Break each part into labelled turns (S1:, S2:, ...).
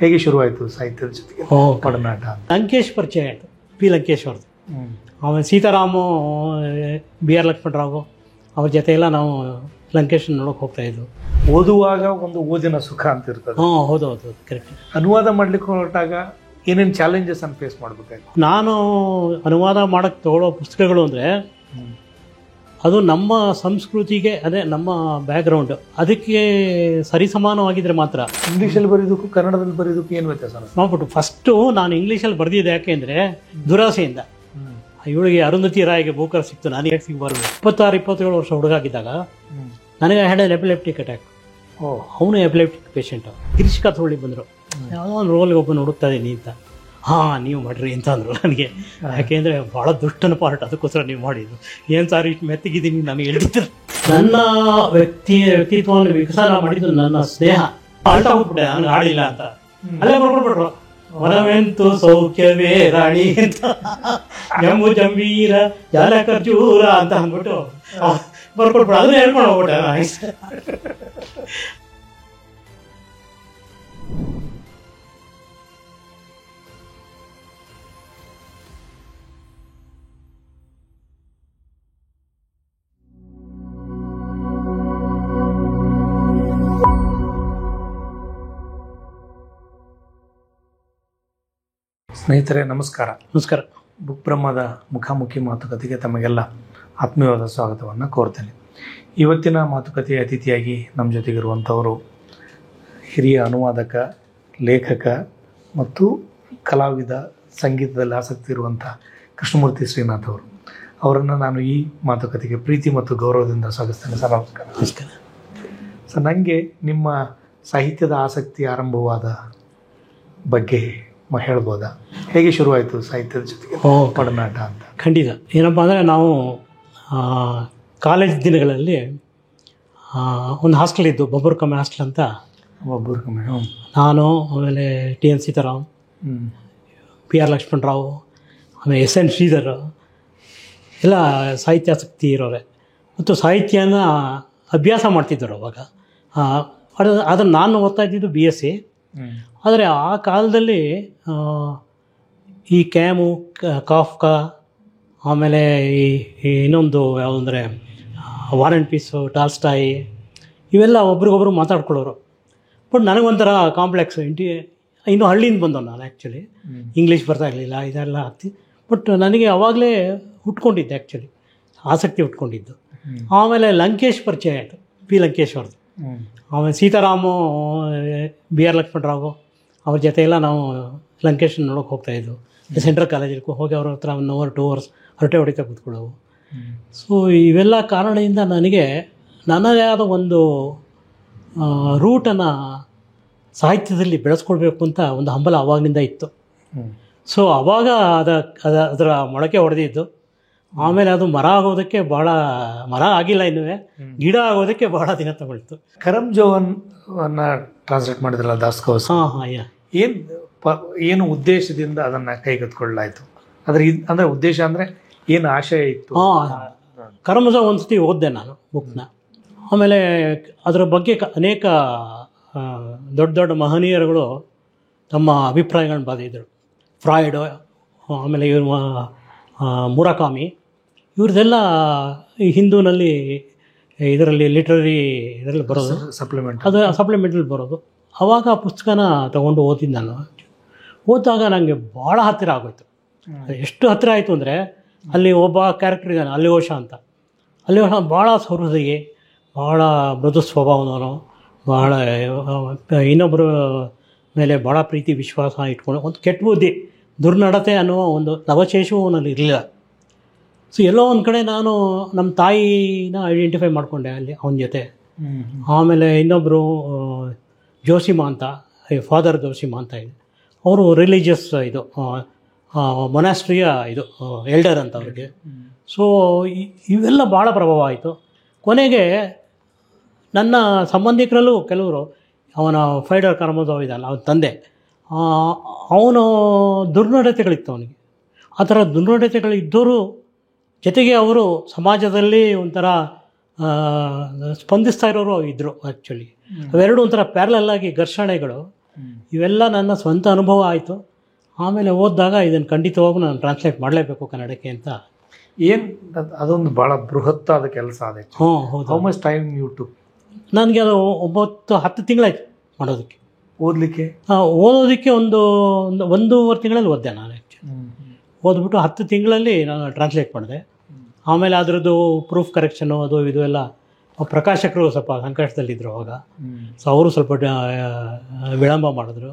S1: ಹೇಗೆ ಶುರುವಾಯಿತು ಸಾಹಿತ್ಯದ ಜೊತೆಗೆ ಒಡನಾಟ?
S2: ಲಂಕೇಶ್ ಪರಿಚಯ ಆಯಿತು, ಪಿ ಲಂಕೇಶ್ವರದು. ಆಮೇಲೆ ಸೀತಾರಾಮು, ಬಿ ಆರ್ ಲಕ್ಷ್ಮಣರಾವು ಅವ್ರ ಜೊತೆ ಎಲ್ಲ ನಾವು ಲಂಕೇಶ್ ನೋಡೋಕೆ ಹೋಗ್ತಾಯಿದ್ವು.
S1: ಓದುವಾಗ ಒಂದು ಓದಿನ ಸುಖ ಅಂತ ಇರ್ತದೆ.
S2: ಹೌದು ಕರೆಕ್ಟ್.
S1: ಅನುವಾದ ಮಾಡ್ಲಿಕ್ಕೆ ಹೊರಟಾಗ ಏನೇನು ಚಾಲೆಂಜಸ್ ಅನ್ನು ಫೇಸ್ ಮಾಡಬೇಕಾಯ್ತು?
S2: ನಾನು ಅನುವಾದ ಮಾಡೋಕ್ಕೆ ತಗೊಳ್ಳೋ ಪುಸ್ತಕಗಳು ಅಂದರೆ ಅದು ನಮ್ಮ ಸಂಸ್ಕೃತಿಗೆ, ಅದೇ ನಮ್ಮ ಬ್ಯಾಕ್ಗ್ರೌಂಡ್ ಅದಕ್ಕೆ ಸರಿಸಮಾನವಾಗಿದ್ದರೆ ಮಾತ್ರ.
S1: ಇಂಗ್ಲೀಷಲ್ಲಿ ಬರೆಯೋದಕ್ಕೂ ಕನ್ನಡದಲ್ಲಿ ಬರೆಯೋದಕ್ಕೂ ಏನು ವ್ಯತ್ಯಾಸ
S2: ನೋಡ್ಬಿಟ್ಟು ಫಸ್ಟು ನಾನು ಇಂಗ್ಲೀಷಲ್ಲಿ ಬರೆದಿದ್ದೆ. ಯಾಕೆಂದರೆ ದುರಾಸೆಯಿಂದ. ಇವಳಿಗೆ ಅರುಂಧತಿ ರಾಯ್ಗೆ ಬೋಕರ್ ಸಿಕ್ತು, ನಾನು ಯಾಕೆ ಸಿಗಬಾರ್ದು. 26-27 ವರ್ಷ ಹುಡುಗಾಗಿದ್ದಾಗ ನನಗೆ ಹ್ಯಾಡ್ ಎನ್ ಎಪಿಲೆಪ್ಟಿಕ್ ಅಟ್ಯಾಕ್. ಅವನು ಎಪಿಲೆಪ್ಟಿಕ್ ಪೇಷೆಂಟು. ಗಿರೀಶ್ ಕಾತ್ರೋಳಿ ಬಂದರು, ಯಾವುದೋ ಒಂದು ರೋಲ್ಗೆ ಒಬ್ಬನು ಹುಡುಕ್ತಾ ಇದ್ದೀನಿ ಅಂತ. ನೀವು ಮಾಡಿರಿ ಅಂತ ಅಂದರು ನನಗೆ. ಯಾಕೆಂದರೆ ಭಾಳ ದುಷ್ಟನ ಪಾರ್ಟ್, ಅದಕ್ಕೋಸ್ಕರ ನೀವು ಮಾಡಿದ್ದು. ಏನು ಸಾರಿ ಇಷ್ಟು ಮೆತ್ತಗಿದ್ದೀನಿ ನನಗೆ ಹೇಳಿದ್ರು. ನನ್ನ ವ್ಯಕ್ತಿತ್ವವನ್ನು ವಿಕಸನ ಮಾಡಿದ್ದು ನನ್ನ ಸ್ನೇಹ. ಆಲ್ಟ ಹೋಗ್ಬಿಟ್ಟೆ ನನಗೆ ಆಡಿಲ್ಲ ಅಂತ. ಅಲ್ಲೇ ಬರ್ಕೊಟ್ಬಿಟ್ರು, ಮನವೆಂತು ಸೌಖ್ಯವೇ ರಾಣಿ ಅಂತ, ಜಂಬು ಜಂಬೀರ ಜಲ ಖರ್ಜೂರ ಅಂತ ಅಂದ್ಬಿಟ್ಟು ಬರ್ಕೊಟ್ಬಿಟ್ಟು ಅದನ್ನ ಹೇಳ್ಕೊಂಡು ಹೋಗ್ಬಿಟ್ಟೆ.
S1: ಸ್ನೇಹಿತರೆ ನಮಸ್ಕಾರ.
S2: ನಮಸ್ಕಾರ.
S1: ಬುಕ್ ಬ್ರಹ್ಮದ ಮುಖಾಮುಖಿ ಮಾತುಕತೆಗೆ ತಮಗೆಲ್ಲ ಆತ್ಮೀಯವಾದ ಸ್ವಾಗತವನ್ನು ಕೋರ್ತೇನೆ. ಇವತ್ತಿನ ಮಾತುಕತೆಯ ಅತಿಥಿಯಾಗಿ ನಮ್ಮ ಜೊತೆಗಿರುವಂಥವರು ಹಿರಿಯ ಅನುವಾದಕ, ಲೇಖಕ ಮತ್ತು ಕಲಾವಿದ, ಸಂಗೀತದಲ್ಲಿ ಆಸಕ್ತಿ ಇರುವಂಥ ಕೃಷ್ಣಮೂರ್ತಿ ಶ್ರೀನಾಥ್ ಅವರು. ಅವರನ್ನು ನಾನು ಈ ಮಾತುಕತೆಗೆ ಪ್ರೀತಿ ಮತ್ತು ಗೌರವದಿಂದ ಸ್ವಾಗತಿಸ್ತೇನೆ. ಸರ್ ನಮಸ್ಕಾರ.
S2: ನಮಸ್ಕಾರ
S1: ಸರ್, ನನಗೆ ನಿಮ್ಮ ಸಾಹಿತ್ಯದ ಆಸಕ್ತಿ ಆರಂಭವಾದ ಬಗ್ಗೆ ಹೇಳ್ಬೋದಾ? ಹೇಗೆ ಶುರುವಾಯಿತು ಸಾಹಿತ್ಯದ ಜೊತೆಗೆ ಒಡನಾಟ ಅಂತ?
S2: ಖಂಡಿತ. ಏನಪ್ಪ ಅಂದರೆ ನಾವು ಕಾಲೇಜ್ ದಿನಗಳಲ್ಲಿ ಒಂದು ಹಾಸ್ಟೆಲ್ ಇದ್ದು, ಬಬ್ಬೂರ್ ಕಮ್ಮೆ ಹಾಸ್ಟೆಲ್ ಅಂತ.
S1: ಬಬ್ಬೂರ್ ಕಮ್ಮೆ.
S2: ನಾನು, ಆಮೇಲೆ T N Sitaram, P R Lakshmanrao, ಆಮೇಲೆ ಎಸ್ ಎನ್ ಶ್ರೀಧರ್ ಎಲ್ಲ ಸಾಹಿತ್ಯಾಸಕ್ತಿ ಇರೋರೆ ಮತ್ತು ಸಾಹಿತ್ಯನ ಅಭ್ಯಾಸ ಮಾಡ್ತಿದ್ದರು ಅವಾಗ. ಅದನ್ನು ನಾನು ಓದ್ತಾ ಇದ್ದಿದ್ದು BSc. ಆದರೆ ಆ ಕಾಲದಲ್ಲಿ ಈ ಕ್ಯಾಮು, ಕಾಫ್ಕಾ, ಆಮೇಲೆ ಈ ಇನ್ನೊಂದು ಯಾವುದಂದರೆ ವಾರ್ ಆ್ಯಂಡ್ ಪೀಸು, ಟಾಲ್ಸ್ಟಾಯಿ, ಇವೆಲ್ಲ ಒಬ್ರಿಗೊಬ್ರು ಮಾತಾಡ್ಕೊಳ್ಳೋರು. But ನನಗೊಂಥರ complex. ಇನ್ನೂ ಹಳ್ಳಿಯಿಂದ ಬಂದವು ನಾನು. ಆ್ಯಕ್ಚುಲಿ ಇಂಗ್ಲೀಷ್ ಬರ್ತಾ ಇರಲಿಲ್ಲ, ಇದೆಲ್ಲ ಆಗ್ತಿ. ಬಟ್ ನನಗೆ ಅವಾಗಲೇ ಹುಟ್ಕೊಂಡಿದ್ದೆ, ಆ್ಯಕ್ಚುಲಿ ಆಸಕ್ತಿ ಹುಟ್ಕೊಂಡಿದ್ದು. ಆಮೇಲೆ ಲಂಕೇಶ್ ಪರಿಚಯ ಆಯಿತು, ಪಿ ಲಂಕೇಶ್ವರದು. ಆಮೇಲೆ ಸೀತಾರಾಮು, ಬಿ ಆರ್ ಲಕ್ಷ್ಮಣರಾವು ಅವ್ರ ಜೊತೆ ಎಲ್ಲ ನಾವು ಲಂಕೇಶ್ ನೋಡೋಕೆ ಹೋಗ್ತಾಯಿದ್ವು. ಸೆಂಟ್ರಲ್ ಕಾಲೇಜಲ್ಲಿ ಹೋಗಿ ಅವ್ರ ಹತ್ರ 1 hour 2 hours ಹರಟೆ ಹೊಡಿತಾ ಕೂತ್ಕೊಳ್ಳೋವು. ಸೊ ಇವೆಲ್ಲ ಕಾರಣದಿಂದ ನನಗೆ ನನ್ನದೇ ಆದ ಒಂದು ರೂಟನ್ನು ಸಾಹಿತ್ಯದಲ್ಲಿ ಬೆಳೆಸ್ಕೊಳ್ಬೇಕು ಅಂತ ಒಂದು ಹಂಬಲ ಆವಾಗಲಿಂದ ಇತ್ತು. ಸೊ ಆವಾಗ ಅದರ ಮೊಳಕೆ ಹೊಡೆದಿದ್ದು. ಆಮೇಲೆ ಅದು ಮರ ಆಗೋದಕ್ಕೆ ಭಾಳ, ಮರ ಆಗಿಲ್ಲ ಇನ್ನೂ, ಗಿಡ ಆಗೋದಕ್ಕೆ ಭಾಳ ದಿನ ತಗೊಳ್ತು.
S1: ಕರಮ್ ಜೋವನ್ನ ಟ್ರಾನ್ಸ್ಲೇಟ್ ಮಾಡಿದ್ರಲ್ಲ ದಾಸ್ಕೋಸ್, ಏನು ಉದ್ದೇಶದಿಂದ ಅದನ್ನು ಕೈಗೆತ್ತಿಕೊಳ್ಳಲಾಯಿತು? ಅಂದರೆ ಉದ್ದೇಶ ಅಂದರೆ ಏನು ಆಶಯ ಇತ್ತು?
S2: ಕರಮ್ಜೋ ಒಂದು ಸತಿ ಓದಿದೆ ನಾನು ಬುಕ್ನ. ಆಮೇಲೆ ಅದರ ಬಗ್ಗೆ ಅನೇಕ ದೊಡ್ಡ ದೊಡ್ಡ ಮಹನೀಯರುಗಳು ತಮ್ಮ ಅಭಿಪ್ರಾಯಗಳನ್ನ ಬರೆದಿದ್ದರು. ಫ್ರಾಯ್ಡ್, ಆಮೇಲೆ ಇವರು ಮುರಾಕಾಮಿ, ಇವ್ರದ್ದೆಲ್ಲ ಈ ಹಿಂದೂನಲ್ಲಿ ಇದರಲ್ಲಿ ಲಿಟ್ರರಿ ಇದರಲ್ಲಿ ಬರೋದು, ಸಪ್ಲಿಮೆಂಟಲ್ಲಿ ಬರೋದು. ಆವಾಗ ಆ ಪುಸ್ತಕನ ತೊಗೊಂಡು ಓದಿದ್ದು ನಾನು. ಓದಿದಾಗ ನನಗೆ ಭಾಳ ಹತ್ತಿರ ಆಗೋಯ್ತು. ಎಷ್ಟು ಹತ್ತಿರ ಆಯಿತು ಅಂದರೆ, ಅಲ್ಲಿ ಒಬ್ಬ ಕ್ಯಾರೆಕ್ಟರ್ ಇದ್ದಾನೆ, ಅಲ್ಲಿಗೋಷ ಅಂತ. ಅಲ್ಲಿಗೋಷ ಭಾಳ ಸಹೃದಯಿ, ಭಾಳ ಮೃದು ಸ್ವಭಾವದವನು, ಭಾಳ ಇನ್ನೊಬ್ಬರ ಮೇಲೆ ಭಾಳ ಪ್ರೀತಿ ವಿಶ್ವಾಸ ಇಟ್ಕೊಂಡು, ಒಂದು ಕೆಟ್ಟ ಬುದ್ಧಿ, ದುರ್ನಡತೆ ಅನ್ನುವ ಒಂದು ನವಶೇಷವೂ ಅವನಲ್ಲಿ ಇರಲಿಲ್ಲ. ಸೊ ಎಲ್ಲೋ ಒಂದು ಕಡೆ ನಾನು ನಮ್ಮ ತಾಯಿನ ಐಡೆಂಟಿಫೈ ಮಾಡಿಕೊಂಡೆ ಅಲ್ಲಿ ಅವನ ಜೊತೆ. ಆಮೇಲೆ ಇನ್ನೊಬ್ಬರು ಜೋಶಿಮಾ ಅಂತ, ಫಾದರ್ ಜೋಶಿಮಾ ಅಂತ ಇದೆ. ಅವರು ರಿಲಿಜಿಯಸ್ ಇದು ಮೊನಾಸ್ಟ್ರಿಯ ಇದು ಎಲ್ಡರ್ ಅಂತ ಅವ್ರಿಗೆ. ಸೊ ಇವೆಲ್ಲ ಭಾಳ ಪ್ರಭಾವ ಆಯಿತು. ಕೊನೆಗೆ ನನ್ನ ಸಂಬಂಧಿಕರಲ್ಲೂ ಕೆಲವರು, ಅವನ ಫೈಡರ್ ಕರಮಜೋವ್ ಇದ್ದಾನೆ, ಅವನ ತಂದೆ, ಅವನು ದುರ್ನಡತೆಗಳಿತ್ತು ಅವನಿಗೆ. ಆ ಥರ ದುರ್ನಡತೆಗಳಿದ್ದವರು ಜೊತೆಗೆ ಅವರು ಸಮಾಜದಲ್ಲಿ ಒಂಥರ ಸ್ಪಂದಿಸ್ತಾ ಇರೋರು ಇದ್ದರು. ಆ್ಯಕ್ಚುಲಿ ಅವೆರಡು ಒಂಥರ ಪ್ಯಾರಲಲ್ ಆಗಿ ಘರ್ಷಣೆಗಳು ಇವೆಲ್ಲ ನನ್ನ ಸ್ವಂತ ಅನುಭವ ಆಯಿತು. ಆಮೇಲೆ ಓದಿದಾಗ ಇದನ್ನು ಖಂಡಿತವಾಗೂ ನಾನು ಟ್ರಾನ್ಸ್ಲೇಟ್ ಮಾಡಲೇಬೇಕು ಕನ್ನಡಕ್ಕೆ ಅಂತ.
S1: ಏನು ಅದೊಂದು ಭಾಳ ಬೃಹತ್ತಾದ ಕೆಲಸ ಅದೇ.
S2: ಹೌದು.
S1: How much time you too?
S2: ನನಗೆ ಅದು 9-10 ತಿಂಗಳಾಯ್ತು ಮಾಡೋದಕ್ಕೆ.
S1: ಓದಲಿಕ್ಕೆ
S2: ಓದೋದಕ್ಕೆ ಒಂದೂವರೆ ತಿಂಗಳಲ್ಲಿ ಓದಿದೆ ನಾನು. ಆ್ಯಕ್ಚುಲಿ ಓದ್ಬಿಟ್ಟು 10 ತಿಂಗಳಲ್ಲಿ ನಾನು ಟ್ರಾನ್ಸ್ಲೇಟ್ ಮಾಡಿದೆ. ಆಮೇಲೆ ಅದರದ್ದು ಪ್ರೂಫ್ ಕರೆಕ್ಷನು ಅದು ಇದು ಎಲ್ಲ ಪ್ರಕಾಶಕರು ಸ್ವಲ್ಪ ಸಂಕಷ್ಟದಲ್ಲಿದ್ದರು ಅವಾಗ. ಸೊ ಅವರು ಸ್ವಲ್ಪ ವಿಳಂಬ ಮಾಡಿದ್ರು.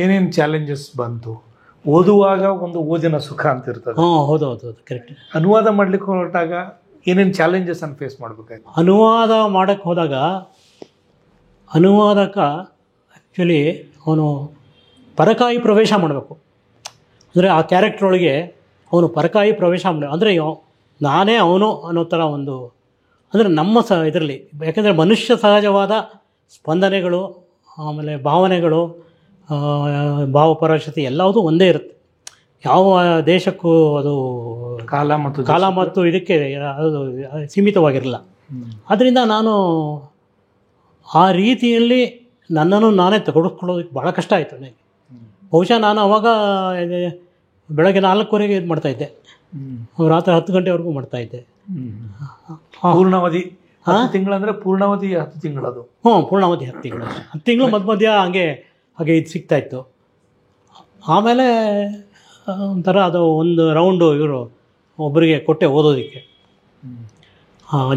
S1: ಏನೇನು ಚಾಲೆಂಜಸ್ ಬಂತು ಓದುವಾಗ? ಒಂದು ಓದಿನ ಸುಖ ಅಂತ ಇರ್ತದೆ.
S2: ಹೌದು ಕರೆಕ್ಟ್.
S1: ಅನುವಾದ ಮಾಡ್ಲಿಕ್ಕೆ ಹೊರಟಾಗ ಏನೇನು ಚಾಲೆಂಜಸ್ ಅನ್ನು ಫೇಸ್ ಮಾಡಬೇಕಾಯ್ತು?
S2: ಅನುವಾದ ಮಾಡೋಕ್ಕೆ ಹೋದಾಗ ಅನುವಾದಕ ಆ್ಯಕ್ಚುಲಿ ಅವನು ಪರಕಾಯಿ ಪ್ರವೇಶ ಮಾಡಬೇಕು. ಅಂದರೆ ಆ ಕ್ಯಾರೆಕ್ಟ್ರೊಳಗೆ ಅವನು ಪರಕಾಯಿ ಪ್ರವೇಶ ಮಾಡಬೇಕು. ಅಂದರೆ ನಾನೇ ಅವನು ಅನ್ನೋ ಥರ ಒಂದು, ಅಂದರೆ ನಮ್ಮ ಇದರಲ್ಲಿ, ಯಾಕೆಂದರೆ ಮನುಷ್ಯ ಸಹಜವಾದ ಸ್ಪಂದನೆಗಳು, ಆಮೇಲೆ ಭಾವನೆಗಳು, ಭಾವಪರವಶತೆ ಎಲ್ಲವೂ ಒಂದೇ ಇರುತ್ತೆ. ಯಾವ ದೇಶಕ್ಕೂ ಅದು ಕಾಲ ಮತ್ತು ಇದಕ್ಕೆ ಅದು ಸೀಮಿತವಾಗಿರಲ್ಲ. ಆದ್ದರಿಂದ ನಾನು ಆ ರೀತಿಯಲ್ಲಿ ನನ್ನನ್ನು ನಾನೇ ತೆಗೆದುಕೊಳ್ಳೋದಕ್ಕೆ ಭಾಳ ಕಷ್ಟ ಆಯಿತು ನನಗೆ. ಬಹುಶಃ ನಾನು ಅವಾಗ ಬೆಳಗ್ಗೆ 4:00ವರೆಗೆ ಇದು ಮಾಡ್ತಾಯಿದ್ದೆ, ರಾತ್ರಿ 10 ಗಂಟೆವರೆಗೂ ಮಾಡ್ತಾಯಿದ್ದೆ.
S1: ಪೂರ್ಣಾವಧಿ 10 ತಿಂಗಳಂದರೆ ಪೂರ್ಣಾವಧಿ 10 ತಿಂಗಳದು.
S2: ಪೂರ್ಣಾವಧಿ 10 ತಿಂಗಳು. 10 ತಿಂಗಳು ಮಧ್ಯ ಹಾಗೆ ಇದು ಸಿಗ್ತಾಯಿತ್ತು. ಆಮೇಲೆ ಒಂಥರ ಅದು ಒಂದು ರೌಂಡು ಇವರು ಒಬ್ಬರಿಗೆ ಕೊಟ್ಟೆ ಓದೋದಕ್ಕೆ,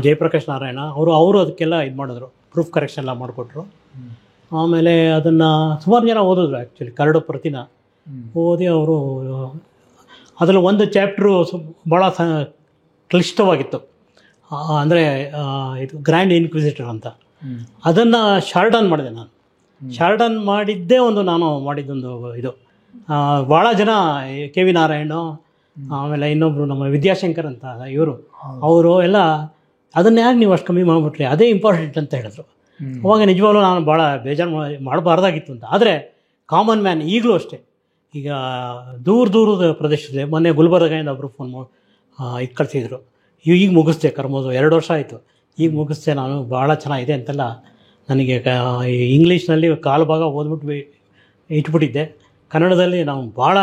S2: ಜಯಪ್ರಕಾಶ್ ನಾರಾಯಣ ಅವರು ಅದಕ್ಕೆಲ್ಲ ಇದು ಮಾಡಿದ್ರು, ಪ್ರೂಫ್ ಕರೆಕ್ಷನ್ ಎಲ್ಲ ಮಾಡಿಕೊಟ್ರು. ಆಮೇಲೆ ಅದನ್ನು ಸುಮಾರು ಜನ ಓದಿದ್ರು ಆ್ಯಕ್ಚುಲಿ, ಕರಡು ಪ್ರತಿನ ಓದಿ ಅವರು ಅದರಲ್ಲಿ ಒಂದು ಚಾಪ್ಟ್ರು ಭಾಳ ಕ್ಲಿಷ್ಟವಾಗಿತ್ತು. ಅಂದರೆ ಇದು ಗ್ರ್ಯಾಂಡ್ ಇನ್ಕ್ವಿಸಿಟರ್ ಅಂತ. ಅದನ್ನು ಶಾರ್ಡನ್ ಮಾಡಿದೆ ನಾನು. ಶಾರ್ಡನ್ ಮಾಡಿದ್ದೇ ನಾನು ಮಾಡಿದ್ದೊಂದು ಇದು. ಭಾಳ ಜನ ಕೆ ವಿ ನಾರಾಯಣ, ಆಮೇಲೆ ಇನ್ನೊಬ್ಬರು ನಮ್ಮ ವಿದ್ಯಾಶಂಕರ್ ಅಂತ ಅವರು ಎಲ್ಲ ಅದನ್ನು ಯಾಕೆ ನೀವು ಅಷ್ಟು ಕಮ್ಮಿ ಮಾಡಿಬಿಟ್ರಿ, ಅದೇ ಇಂಪಾರ್ಟೆಂಟ್ ಅಂತ ಹೇಳಿದ್ರು. ಅವಾಗ ನಿಜವಾಗ್ಲೂ ನಾನು ಭಾಳ ಬೇಜಾರು ಮಾಡಬಾರ್ದಾಗಿತ್ತು ಅಂತ. ಆದರೆ ಕಾಮನ್ ಮ್ಯಾನ್ ಈಗಲೂ ಅಷ್ಟೇ, ಈಗ ದೂರದ ಪ್ರದೇಶದಲ್ಲಿ ಮೊನ್ನೆ ಗುಲ್ಬರ್ಗದಿಂದ ಒಬ್ಬರು ಫೋನ್ ಇದು ಕಳಿಸಿದ್ರು, ಈಗ ಮುಗಿಸ್ದೆ ಕರ್ಮೋದು 2 ವರ್ಷ ಆಯಿತು, ಈಗ ಮುಗಿಸ್ದೆ ನಾನು, ಭಾಳ ಚೆನ್ನಾಗಿದೆ ಅಂತೆಲ್ಲ ನನಗೆ ಇಂಗ್ಲೀಷ್ನಲ್ಲಿ ಕಾಲು ಭಾಗ ಓದ್ಬಿಟ್ಟು ಇಟ್ಬಿಟ್ಟಿದ್ದೆ. ಕನ್ನಡದಲ್ಲಿ ನಾವು ಭಾಳ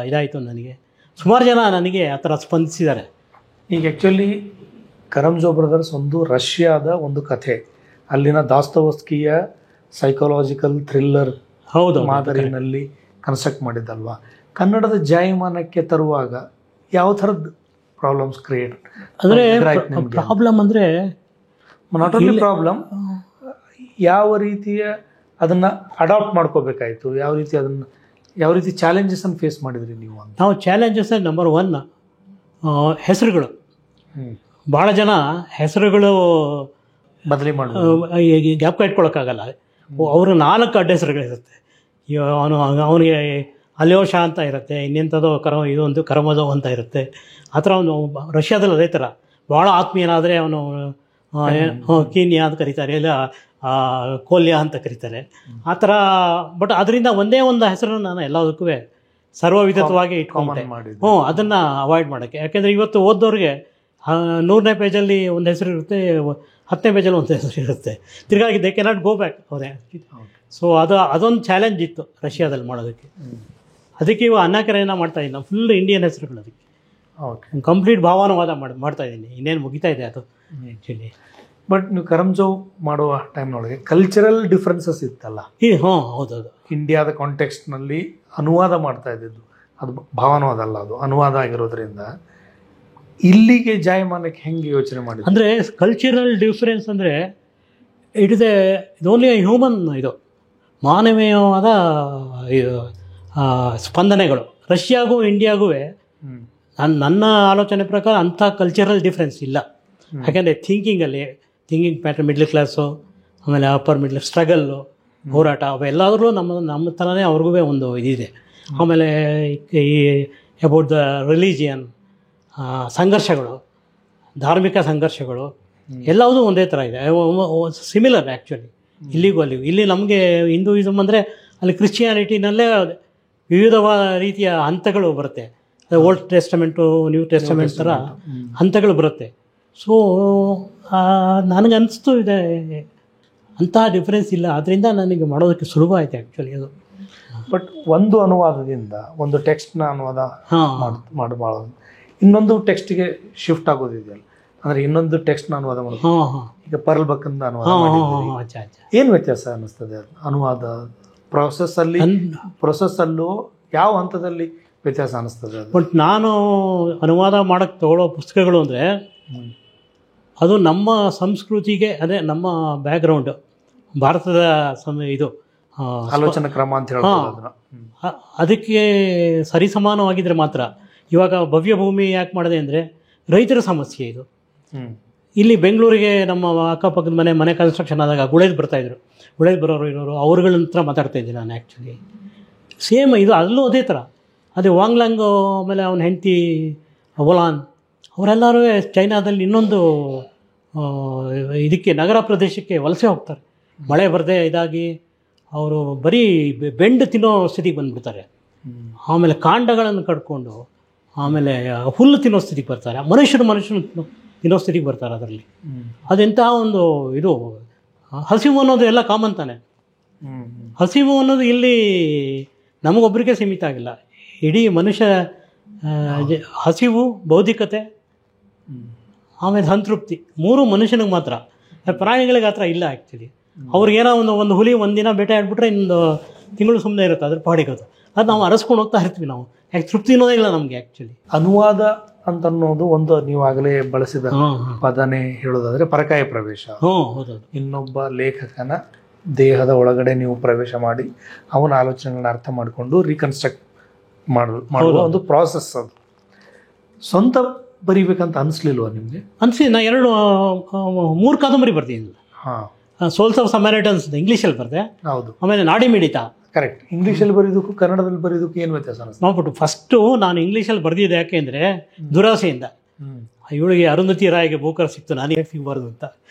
S2: ಇದಾಯಿತು ನನಗೆ. ಸುಮಾರು ಜನ ನನಗೆ ಆ ಥರ ಸ್ಪಂದಿಸಿದ್ದಾರೆ.
S1: ಈಗ ಆ್ಯಕ್ಚುಲಿ ಕರಮ್ಜೋ ಬ್ರದರ್ಸ್ ಒಂದು ರಷ್ಯಾದ ಒಂದು ಕಥೆ, ಅಲ್ಲಿನ ದಾಸ್ತೋವ್ಸ್ಕಿಯ ಸೈಕಾಲಜಿಕಲ್ ಥ್ರಿಲ್ಲರ್ ಮಾದರಿನಲ್ಲಿ ಕನ್ಸ್ಟ್ರಕ್ಟ್ ಮಾಡಿದ್ದಲ್ವಾ. ಕನ್ನಡದ ಜಾಯಮಾನಕ್ಕೆ ತರುವಾಗ ಯಾವ ಥರದ್ದು ಪ್ರಾಬ್ಲಮ್ಸ್ ಕ್ರಿಯೇಟ್?
S2: ಅಂದರೆ ಪ್ರಾಬ್ಲಮ್ ಅಂದರೆ
S1: ನಾಟ್ ಓನ್ಲಿ ಪ್ರಾಬ್ಲಮ್, ಯಾವ ರೀತಿಯ ಅದನ್ನು ಅಡಾಪ್ಟ್ ಮಾಡ್ಕೋಬೇಕಾಯಿತು, ಯಾವ ರೀತಿ ಚಾಲೆಂಜಸನ್ನು ಫೇಸ್ ಮಾಡಿದ್ರಿ ನೀವು ಅಂತ?
S2: ನಾವು ಚಾಲೆಂಜಸ್ ನಂಬರ್ 1 ಹೆಸರುಗಳು. ಭಾಳ ಜನ ಹೆಸರುಗಳು
S1: ಬದಲಿ ಮಾಡಿ
S2: ಜ್ಞಾಪಕ ಇಟ್ಕೊಳ್ಳೋಕ್ಕಾಗಲ್ಲ. ಅವರು 4 ಅಡ್ಡ ಹೆಸರುಗಳಿರುತ್ತೆ. ಅವನಿಗೆ ಅಲ್ಯೋಷ ಅಂತ ಇರುತ್ತೆ, ಇನ್ನೆಂಥದೋ ಇದೊಂದು ಕರಮಜೋ ಅಂತ ಇರುತ್ತೆ. ಆ ಥರ ಅವನು ರಷ್ಯಾದಲ್ಲಿ ಅದೇ ಥರ ಭಾಳ ಆತ್ಮೀಯನಾದರೆ ಅವನು ಕೀನ್ಯಾ ಅಂತ ಕರೀತಾರೆ, ಇಲ್ಲ ಕೋಲ್ಯ ಅಂತ ಕರೀತಾರೆ, ಆ ಥರ. ಬಟ್ ಅದರಿಂದ ಒಂದೇ ಒಂದು ಹೆಸರನ್ನು ನಾನು ಎಲ್ಲದಕ್ಕೂ ಸರ್ವವಿಧವಾಗಿ ಇಟ್ಕೊಂಡೆ. ಅದನ್ನು ಅವಾಯ್ಡ್ ಮಾಡೋಕ್ಕೆ. ಯಾಕೆಂದರೆ ಇವತ್ತು ಓದೋರಿಗೆ 100ನೇ ಪೇಜಲ್ಲಿ ಒಂದು ಹೆಸರು ಇರುತ್ತೆ, 10ನೇ ಪೇಜಲ್ಲಿ ಒಂದು ಹೆಸರು ಇರುತ್ತೆ, ತಿರ್ಗಾಗಿ ದೇ ಕೆನಾಟ್ ಗೋ ಬ್ಯಾಕ್ ಅವರೇ. ಸೊ ಅದೊಂದು ಚಾಲೆಂಜ್ ಇತ್ತು ರಷ್ಯಾದಲ್ಲಿ ಮಾಡೋದಕ್ಕೆ. ಅದಕ್ಕೆ ಇವಾಗ ಅನ್ನಕರೇನ ಮಾಡ್ತಾಯಿದ್ದೀನಿ ನಾವು, ಫುಲ್ ಇಂಡಿಯನ್ ಹೆಸರುಗಳು. ಅದಕ್ಕೆ ಕಂಪ್ಲೀಟ್ ಭಾವಾನುವಾದ ಮಾಡ್ತಾಯಿದ್ದೀನಿ, ಇನ್ನೇನು ಮುಗಿತಾ ಇದೆ ಅದು ಆ್ಯಕ್ಚುಲಿ.
S1: ಬಟ್ ನೀವು ಕರಮ್ಜೋ ಮಾಡುವ ಟೈಮ್ನೊಳಗೆ ಕಲ್ಚರಲ್ ಡಿಫ್ರೆನ್ಸಸ್ ಇತ್ತಲ್ಲ?
S2: ಹೌದೌದು.
S1: ಇಂಡಿಯಾದ ಕಾಂಟೆಕ್ಸ್ಟ್ನಲ್ಲಿ ಅನುವಾದ ಮಾಡ್ತಾ ಇದ್ದಿದ್ದು, ಅದು ಭಾವಾನುವಾದ ಅಲ್ಲ, ಅದು ಅನುವಾದ ಆಗಿರೋದ್ರಿಂದ ಇಲ್ಲಿಗೆ ಜಾಯಮಾನಕ್ಕೆ ಹೆಂಗೆ ಯೋಚನೆ ಮಾಡಿ?
S2: ಅಂದರೆ ಕಲ್ಚರಲ್ ಡಿಫ್ರೆನ್ಸ್ ಅಂದರೆ ಇಟ್ ಓನ್ಲಿ ಹ್ಯೂಮನ್, ಇದು ಮಾನವೀಯವಾದ ಸ್ಪಂದನೆಗಳು. ರಷ್ಯಾಗೂ ಇಂಡಿಯಾಗೂ ನನ್ನ ಆಲೋಚನೆ ಪ್ರಕಾರ ಅಂಥ ಕಲ್ಚರಲ್ ಡಿಫ್ರೆನ್ಸ್ ಇಲ್ಲ. ಯಾಕೆಂದರೆ ಥಿಂಕಿಂಗ್ ಪ್ಯಾಟರ್ನ್, ಮಿಡ್ಲ್ ಕ್ಲಾಸು, ಆಮೇಲೆ ಅಪ್ಪರ್ ಮಿಡ್ಲ್ ಸ್ಟ್ರಗಲ್ಲು, ಹೋರಾಟ, ಅವೆಲ್ಲರೂ ನಮ್ಮ ಥರನೇ ಅವ್ರಿಗೂ ಒಂದು ಇದಿದೆ. ಆಮೇಲೆ ಈ ಅಬೌಟ್ ದ ರಿಲಿಜಿಯನ್, ಸಂಘರ್ಷಗಳು, ಧಾರ್ಮಿಕ ಸಂಘರ್ಷಗಳು ಎಲ್ಲವೂ ಒಂದೇ ಥರ ಇದೆ, ಸಿಮಿಲರ್ ಆ್ಯಕ್ಚುಲಿ ಇಲ್ಲಿಗೂ ಅಲ್ಲಿಗೂ. ಇಲ್ಲಿ ನಮಗೆ ಹಿಂದೂಯಿಸಮ್ ಅಂದರೆ ಅಲ್ಲಿ ಕ್ರಿಶ್ಚಿಯಾನಿಟಿನಲ್ಲೇ ವಿವಿಧವಾದ ರೀತಿಯ ಹಂತಗಳು ಬರುತ್ತೆ. ಓಲ್ಡ್ ಟೆಸ್ಟಮೆಂಟು, ನ್ಯೂ ಟೆಸ್ಟಮೆಂಟ್ ಥರ ಹಂತಗಳು ಬರುತ್ತೆ. ಸೊ ನನಗನ್ನಿಸ್ತು ಇದೆ ಅಂತಹ ಡಿಫ್ರೆನ್ಸ್ ಇಲ್ಲ. ಅದರಿಂದ ನನಗೆ ಮಾಡೋದಕ್ಕೆ ಸುಲಭ ಆಯಿತು ಆ್ಯಕ್ಚುಲಿ ಅದು.
S1: ಬಟ್ ಒಂದು ಅನುವಾದದಿಂದ ಒಂದು ಟೆಕ್ಸ್ಟ್ನ ಅನುವಾದ
S2: ಹಾಂ
S1: ಮಾಡಬಾರ್ದು, ಇನ್ನೊಂದು ಟೆಕ್ಸ್ಟ್ಗೆ ಶಿಫ್ಟ್ ಆಗೋದಿದೆಯಲ್ಲ, ಅಂದರೆ ಇನ್ನೊಂದು ಟೆಕ್ಸ್ಟ್ನ ಅನುವಾದ ಮಾಡೋದು.
S2: ಹಾಂ ಹಾಂ
S1: ಈಗ ಪರ್ಲ್ ಬಕ್ಕಂದ ಅನುವಾದ
S2: ಹಾಂ
S1: ಮಾಡಿದ್ದೀರಿ.
S2: ಹಾಂ ಹಾಂ ಅಚ್ಚಾ ಅಚ್ಚಾ.
S1: ಏನು ವ್ಯತ್ಯಾಸ ಅನ್ನಿಸ್ತದೆ ಅನುವಾದ ಪ್ರೊಸೆಸ್ಸಲ್ಲೂ ಯಾವ ಹಂತದಲ್ಲಿ ವ್ಯತ್ಯಾಸ ಅನ್ನಿಸ್ತದೆ ಅದು?
S2: ಬಟ್ ನಾನು ಅನುವಾದ ಮಾಡೋಕ್ಕೆ ತಗೊಳ್ಳೋ ಪುಸ್ತಕಗಳು ಅಂದರೆ ಅದು ನಮ್ಮ ಸಂಸ್ಕೃತಿಗೆ, ಅದೇ ನಮ್ಮ ಬ್ಯಾಕ್ಗ್ರೌಂಡು, ಭಾರತದ ಇದು
S1: ಆಲೋಚನಾ ಕ್ರಮ ಅಂತ ಹೇಳ್ತಾರೆ ಅದನ್ನ.
S2: ಅದಕ್ಕೆ ಸರಿಸಮಾನವಾಗಿದ್ದರೆ ಮಾತ್ರ. ಇವಾಗ ಭವ್ಯ ಭೂಮಿ ಯಾಕೆ ಮಾಡಿದೆ ಅಂದರೆ ರೈತರ ಸಮಸ್ಯೆ ಇದು. ಇಲ್ಲಿ ಬೆಂಗಳೂರಿಗೆ ನಮ್ಮ ಅಕ್ಕಪಕ್ಕದ ಮನೆ ಕನ್ಸ್ಟ್ರಕ್ಷನ್ ಆದಾಗ ಗುಳೇದು ಬರ್ತಾಯಿದ್ರು, ಗುಳೇದು ಬರೋರು ಇರೋರು ಅವ್ರಗಳ ಹತ್ರ ಮಾತಾಡ್ತಾ ಇದ್ದೆ ನಾನು ಆ್ಯಕ್ಚುಲಿ. ಸೇಮ್ ಇದು ಅಲ್ಲೂ ಅದೇ ಥರ. ಅದೇ ವಾಂಗ್ಲಾಂಗ್, ಆಮೇಲೆ ಅವನ ಹೆಂಡತಿ ಒಲಾನ್, ಅವರೆಲ್ಲರೂ ಚೈನಾದಲ್ಲಿ ಇನ್ನೊಂದು ಇದಕ್ಕೆ ನಗರ ಪ್ರದೇಶಕ್ಕೆ ವಲಸೆ ಹೋಗ್ತಾರೆ. ಮಳೆ ಬರದೆ ಇದಾಗಿ ಅವರು ಬರೀ ಬೆಂಡು ತಿನ್ನೋ ಸ್ಥಿತಿಗೆ ಬಂದುಬಿಡ್ತಾರೆ. ಆಮೇಲೆ ಕಾಂಡಗಳನ್ನು ಕಟ್ಕೊಂಡು ಆಮೇಲೆ ಹುಲ್ಲು ತಿನ್ನೋ ಸ್ಥಿತಿಗೆ ಬರ್ತಾರೆ. ಮನುಷ್ಯನು ತಿನ್ನೋ ಸ್ಥಿತಿಗೆ ಬರ್ತಾರೆ. ಅದರಲ್ಲಿ ಅದೆಂತಹ ಒಂದು ಇದು ಹಸಿವು ಅನ್ನೋದು ಎಲ್ಲ ಕಾಮನ್ ತಾನೆ. ಹಸಿವು ಅನ್ನೋದು ಇಲ್ಲಿ ನಮಗೊಬ್ಬರಿಗೆ ಸೀಮಿತ ಆಗಿಲ್ಲ. ಇಡೀ ಮನುಷ್ಯ ಹಸಿವು, ಬೌದ್ಧಿಕತೆ, ಆಮೇಲೆ ಸಂತೃಪ್ತಿ, ಮೂರು ಮನುಷ್ಯನಿಗೆ ಮಾತ್ರ. ಪ್ರಾಣಿಗಳಿಗೆ ಆ ಥರ ಇಲ್ಲ ಆ್ಯಕ್ಚುಲಿ. ಅವ್ರಿಗೇನೋ ಒಂದು ಹುಲಿ ಒಂದಿನ ಬೇಟೆ ಆಡ್ಬಿಟ್ರೆ ಇನ್ನೊಂದು ತಿಂಗಳು ಸುಮ್ಮನೆ ಇರುತ್ತೆ ಅದ್ರ ಪಾಡಿಗೋದು. ಅದು ನಾವು ಅರಸ್ಕೊಂಡು ಹೋಗ್ತಾ ಇರ್ತೀವಿ. ನಾವು ಯಾಕೆ ತೃಪ್ತಿ ಅನ್ನೋದೇ ಇಲ್ಲ ನಮಗೆ ಆ್ಯಕ್ಚುಲಿ.
S1: ಅನುವಾದ ಅಂತ ಅನ್ನೋದು ಒಂದು ನೀವಾಗಲೇ ಬಳಸಿದ ಪದನೇ ಹೇಳೋದಾದ್ರೆ ಪರಕಾಯ ಪ್ರವೇಶ.
S2: ಹೌದು.
S1: ಇನ್ನೊಬ್ಬ ಲೇಖಕನ ದೇಹದ ಒಳಗಡೆ ನೀವು ಪ್ರವೇಶ ಮಾಡಿ ಅವನ ಆಲೋಚನೆಗಳನ್ನ ಅರ್ಥ ಮಾಡಿಕೊಂಡು ರೀಕನ್ಸ್ಟ್ರಕ್ಟ್ ಮಾಡುವ ಒಂದು ಪ್ರಾಸೆಸ್. ಅದು ಸ್ವಂತ ಬರಿಬೇಕಂತ ಅನಿಸ್ಲಿಲ್ವಾ ನಿಮಗೆ?
S2: ಅನಿಸಿ. ನಾ 3 ಕಾದಂಬರಿ ಬರ್ತೀನಿ. ಸೋಲ್ಸ್ ಆಫ್ ಸಮಾರಿಟನ್ಸ್ ಇಂಗ್ಲೀಷಲ್ಲಿ ಬರೆದೆ.
S1: ಹೌದು.
S2: ಆಮೇಲೆ ನಾಡಿ ಮಿಡಿತ.
S1: ಕರೆಕ್ಟ್. ಇಂಗ್ಲೀಷಲ್ಲಿ ಬರೀದಕ್ಕೂ ಕನ್ನಡದಲ್ಲಿ ಬರೀದಕ್ಕೂ ಏನು ವ್ಯತ್ಯಾಸ ಅನಿಸ್ತು?
S2: ನೋಡ್ಬಿಟ್ಟು ಫಸ್ಟು ನಾನು ಇಂಗ್ಲೀಷಲ್ಲಿ ಬರೆದಿದ್ದೆ ಯಾಕೆಂದರೆ ದುರಾಸೆಯಿಂದ. ಇವಳಿಗೆ ಅರುಂಧತಿ ರಾಯ್ಗೆ ಬೋಕರ್ ಸಿಕ್ತು, ನಾನೇ ಸಿಗಬಾರ್ದು ಅಂತ.